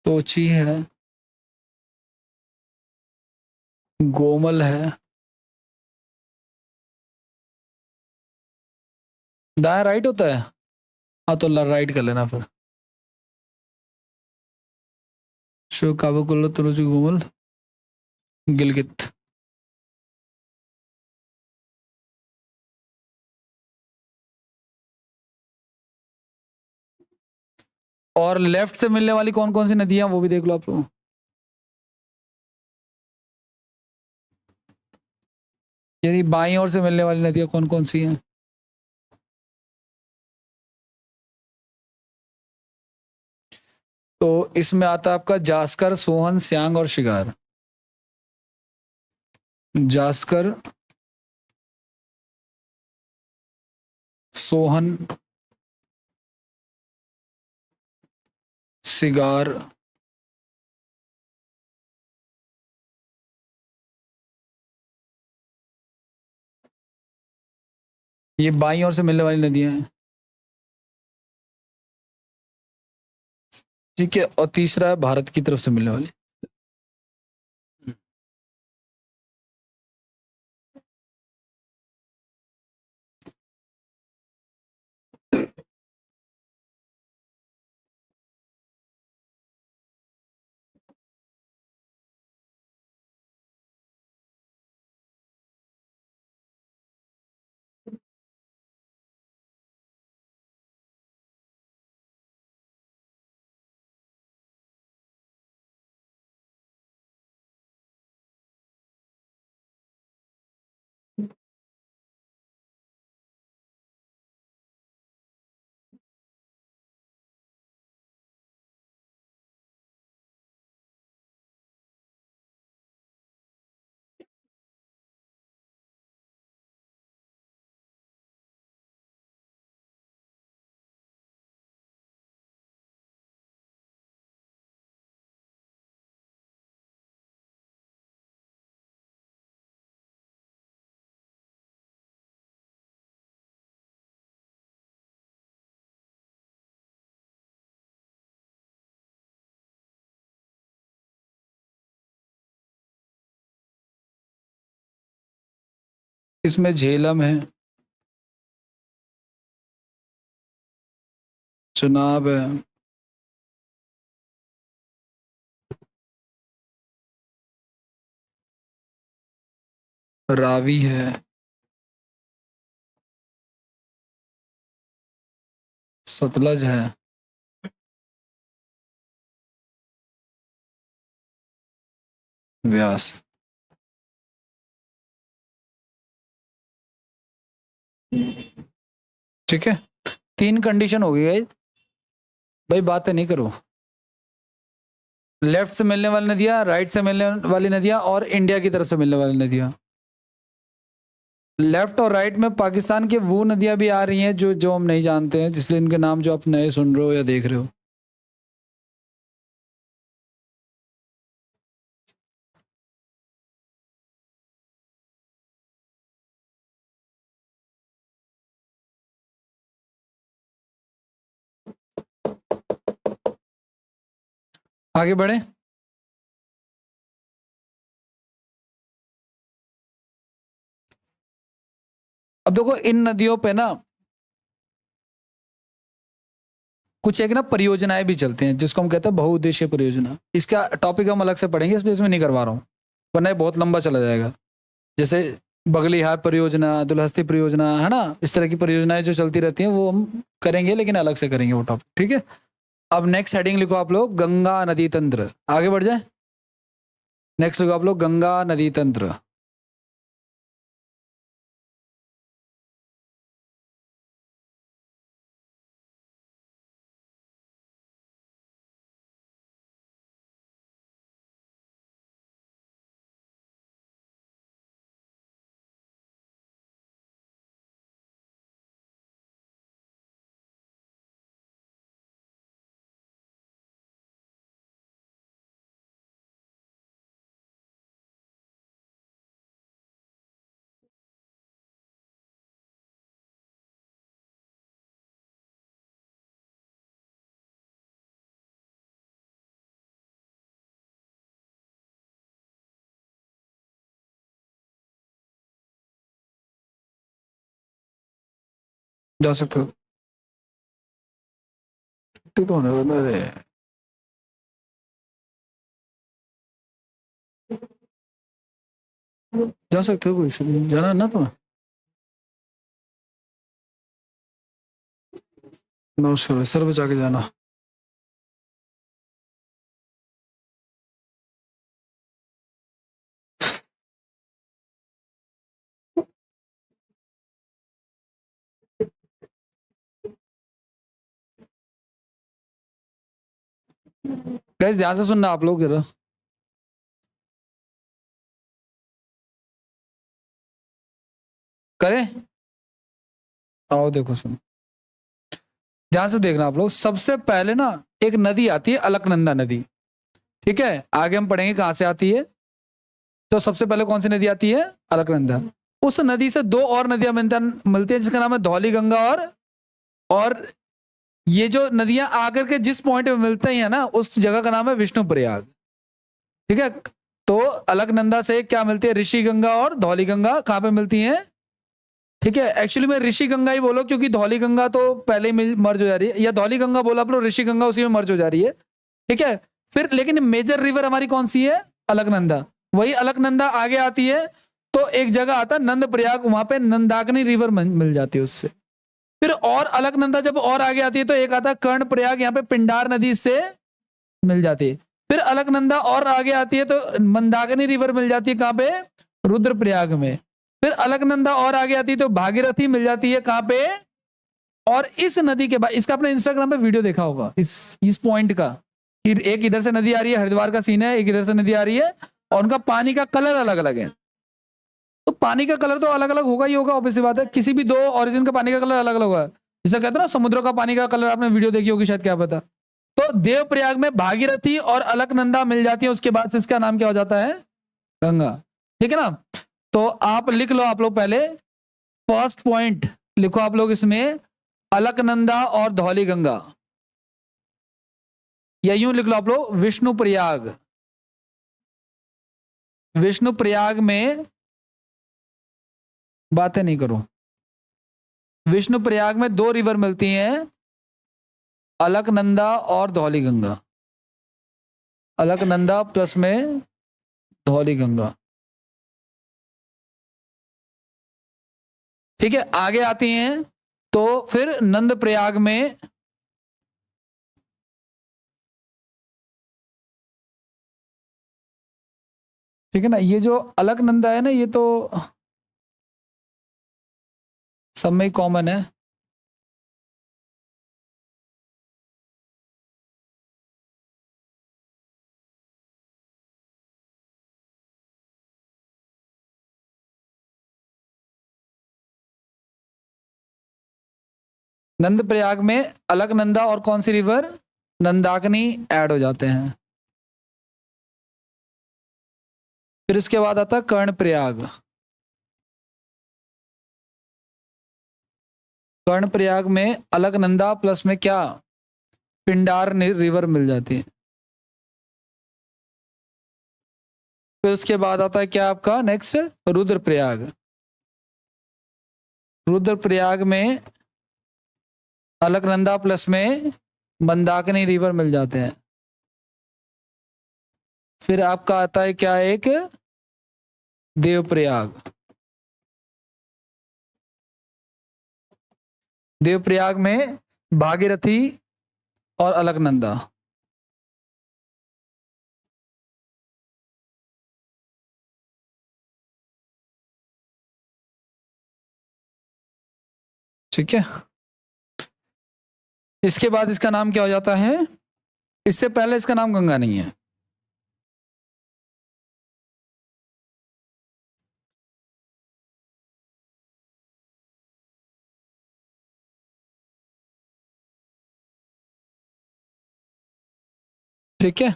तोची है, गोमल है। दाया राइट होता है, हाँ तो राइट कर लेना फिर। शो, काबुल, कुल्लू, तुरुची, गोमल, गिलगित। और लेफ्ट से मिलने वाली कौन कौन सी नदियां, वो भी देख लो आप लोग। यदि बाईं ओर से मिलने वाली नदियां कौन कौन सी हैं? तो इसमें आता है आपका जास्कर, सोहन, स्यांग और शिगार। जास्कर, सोहन, सिगार, ये बाईं ओर से मिलने वाली नदियां हैं, ठीक है। और तीसरा है भारत की तरफ से मिलने वाली। इसमें झेलम है, चुनाव है, रावी है, सतलज है, व्यास। ठीक है, 3 कंडीशन हो गई भाई, बातें नहीं करो। लेफ्ट से मिलने वाली नदियां, राइट से मिलने वाली नदियां और इंडिया की तरफ से मिलने वाली नदियां। लेफ्ट और राइट में पाकिस्तान की वो नदियां भी आ रही हैं जो हम नहीं जानते हैं, जिसलिए इनके नाम जो आप नए सुन रहे हो या देख रहे हो। आगे बढ़े। अब देखो इन नदियों पे ना कुछ एक ना परियोजनाएं भी चलती हैं जिसको हम कहते हैं बहुउद्देशीय परियोजना। इसका टॉपिक हम अलग से पढ़ेंगे इसलिए इसमें नहीं करवा रहा हूँ, वरना ये बहुत लंबा चला जाएगा। जैसे बगलीहार परियोजना, दुलहस्ती परियोजना, है ना, इस तरह की परियोजनाएं जो चलती रहती हैं वो हम करेंगे, लेकिन अलग से करेंगे वो टॉपिक, ठीक है। अब नेक्स्ट हेडिंग लिखो आप लोग, गंगा नदी तंत्र। आगे बढ़ जाए, नेक्स्ट लिखो आप लोग, गंगा नदी तंत्र। जा सकते हो, ठीक तो होने वाला है। जा सकते हो, कोई इशू नहीं, जाना है ना तुम्हें। नमस्कार, सर बचा के जाना। गाइस ध्यान से सुनना आप लोग जरा। करें, आओ देखो सुनो, ध्यान से देखना आप लोग। सबसे पहले ना एक नदी आती है, अलकनंदा नदी, ठीक है। आगे हम पढ़ेंगे कहां से आती है। तो सबसे पहले कौन सी नदी आती है, अलकनंदा। उस नदी से दो और नदियां मिलती हैं जिसका नाम है धौली गंगा और ये जो नदियां आकर के जिस पॉइंट पे मिलते हैं ना, उस जगह का नाम है विष्णु प्रयाग, ठीक है। तो अलकनंदा से क्या मिलती है, ऋषि गंगा और धौली गंगा कहां पे मिलती हैं, ठीक है। एक्चुअली मैं ऋषि गंगा ही बोलो क्योंकि धौली गंगा तो पहले ही मर्ज हो जा रही है, या धौली गंगा बोला आप लोग, ऋषि गंगा उसी में मर्ज हो जा रही है, ठीक है। फिर लेकिन मेजर रिवर हमारी कौन सी है, अलकनंदा। वही अलकनंदा आगे आती है तो एक जगह आता है नंद प्रयाग, वहां पे नंदाग्नि रिवर मिल जाती है उससे। फिर और अलकनंदा जब और आगे आती है तो एक आता है कर्ण प्रयाग, यहाँ पे पिंडार नदी से मिल जाती है। फिर अलकनंदा और आगे आती है तो मंदाकिनी रिवर मिल जाती है, कहां पे, रुद्रप्रयाग में। फिर अलकनंदा और आगे आती है तो भागीरथी मिल जाती है, कहां पे, और इस नदी के बाद, इसका आपने इंस्टाग्राम पे वीडियो देखा होगा इस पॉइंट का, कि एक इधर से नदी आ रही है, हरिद्वार का सीन है, एक इधर से नदी आ रही है और उनका पानी का कलर अलग अलग है। तो पानी का कलर तो अलग अलग होगा ही होगा, ऑब्वियस बात है, किसी भी दो ओरिजिन का पानी का कलर अलग अलग होगा। जैसे कहते हैं ना समुद्रों का पानी का कलर, आपने वीडियो देखी होगी शायद, क्या पता। तो देवप्रयाग में भागीरथी और अलकनंदा मिल जाती है, उसके बाद से इसका नाम क्या हो जाता है, गंगा, ठीक है ना। तो आप लिख लो, आप लोग पहले फर्स्ट पॉइंट लिखो आप लोग इसमें, अलकनंदा और धौली गंगा, या यूं लिख लो आप लोग, विष्णु प्रयाग। विष्णु प्रयाग में बातें नहीं करो, विष्णु प्रयाग में दो रिवर मिलती हैं, अलकनंदा और धौली गंगा। अलकनंदा प्लस में धौली गंगा, ठीक है। आगे आती हैं तो फिर नंद प्रयाग में ठीक है ना, ये जो अलकनंदा है ना, ये तो सब में कॉमन है। नंद प्रयाग में अलकनंदा और कौन सी रिवर, नंदाकिनी ऐड हो जाते हैं। फिर इसके बाद आता है कर्ण प्रयाग। कर्ण प्रयाग में अलकनंदा प्लस में क्या, पिंडार रिवर मिल जाती है। फिर उसके बाद आता है क्या आपका नेक्स्ट, रुद्रप्रयाग। रुद्रप्रयाग में अलकनंदा प्लस में मंदाकिनी रिवर मिल जाते हैं। फिर आपका आता है क्या, एक देवप्रयाग। देवप्रयाग में भागीरथी और अलकनंदा। ठीक है, इसके बाद इसका नाम क्या हो जाता है, इससे पहले इसका नाम गंगा नहीं है। ठीक है,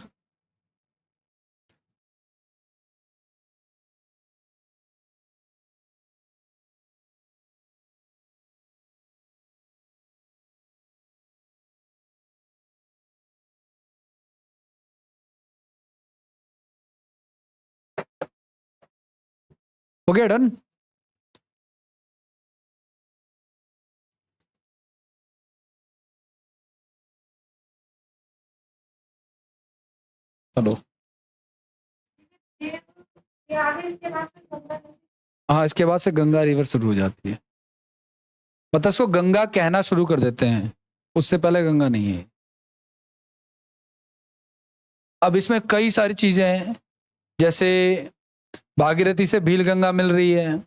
हो गया डन। चलो ये आगे इसके बाद से गंगा नदी। हाँ, इसके बाद से गंगा रिवर शुरू हो जाती है, मतलब इसको गंगा कहना शुरू कर देते हैं, उससे पहले गंगा नहीं है। अब इसमें कई सारी चीजें हैं, जैसे भागीरथी से भील गंगा मिल रही है,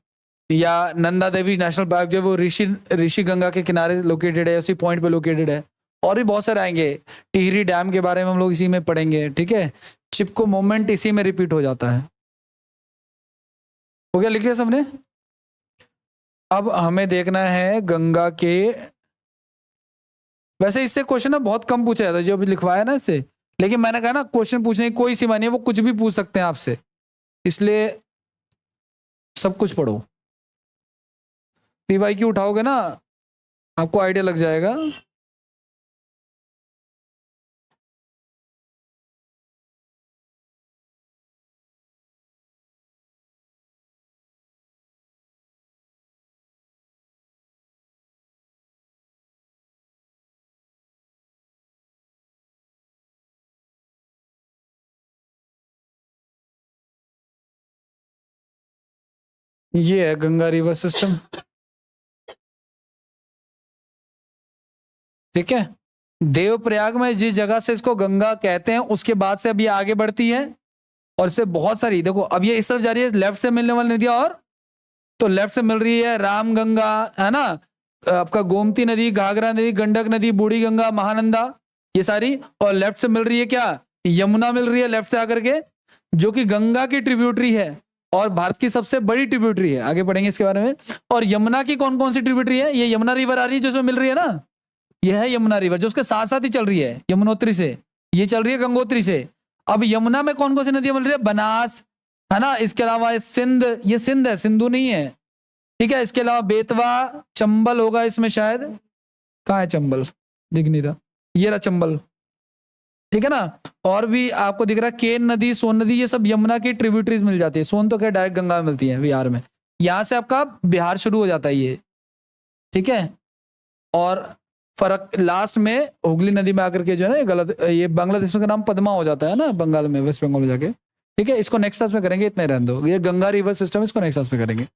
या नंदा देवी नेशनल पार्क जो वो ऋषि गंगा के किनारे लोकेटेड है, उसी पॉइंट पे लोकेटेड है। और भी बहुत सारे आएंगे, टिहरी डैम के बारे में हम लोग इसी में पढ़ेंगे। ठीक है, चिपको मोमेंट इसी में रिपीट हो जाता है। हो गया, लिख लिया सबने? अब हमें देखना है गंगा के, वैसे इससे क्वेश्चन ना बहुत कम पूछा जाता है जो अभी लिखवाया ना इससे, लेकिन मैंने कहा ना क्वेश्चन पूछने की कोई सीमा नहीं है, वो कुछ भी पूछ सकते हैं आपसे, इसलिए सब कुछ पढ़ो। पीवाईक्यू उठाओगे ना आपको आइडिया लग जाएगा। ये है गंगा रिवर सिस्टम। ठीक है, देवप्रयाग में जिस जगह से इसको गंगा कहते हैं उसके बाद से अब ये आगे बढ़ती है, और इससे बहुत सारी, देखो अब ये इस तरफ जा रही है, लेफ्ट से मिलने वाली नदियां, और तो लेफ्ट से मिल रही है राम गंगा, है ना, आपका गोमती नदी, घाघरा नदी, गंडक नदी, बूढ़ी गंगा, महानंदा, ये सारी। और लेफ्ट से मिल रही है क्या, यमुना मिल रही है लेफ्ट से आकर के, जो कि गंगा की ट्रिब्यूटरी है और भारत की सबसे बड़ी ट्रिब्यूटरी है। आगे पढ़ेंगे इसके बारे में। और यमुना की कौन कौन सी ट्रिब्यूटरी है, ये यमुना रिवर आ रही है जो इसमें मिल रही है ना, यह है यमुना रिवर जो उसके साथ साथ ही चल रही है, यमुनोत्री से ये चल रही है गंगोत्री से। अब यमुना में कौन कौन सी नदियां मिल रही है, बनास, है ना, इसके अलावा सिंध, ये सिंध है, सिंधु नहीं है। ठीक है, इसके अलावा बेतवा, चंबल होगा इसमें शायद, कहाँ है चंबल, दिख नहीं रहा, ये रहा चंबल। ठीक है ना, और भी आपको दिख रहा है केन नदी, सोन नदी, ये सब यमुना की ट्रिब्यूटरीज मिल जाती है। सोन तो क्या डायरेक्ट गंगा में मिलती है बिहार में, यहां से आपका बिहार शुरू हो जाता है ये। ठीक है, और फर्क लास्ट में हुगली नदी में आकर के जो है ना, ये गलत, ये बांग्लादेश का नाम पद्मा हो जाता है ना बंगाल में, वेस्ट बंगाल में जाके। ठीक है, इसको नेक्स्ट क्लास में करेंगे, इतने रहने दो, ये गंगा रिवर सिस्टम, इसको नेक्स्ट क्लास में करेंगे।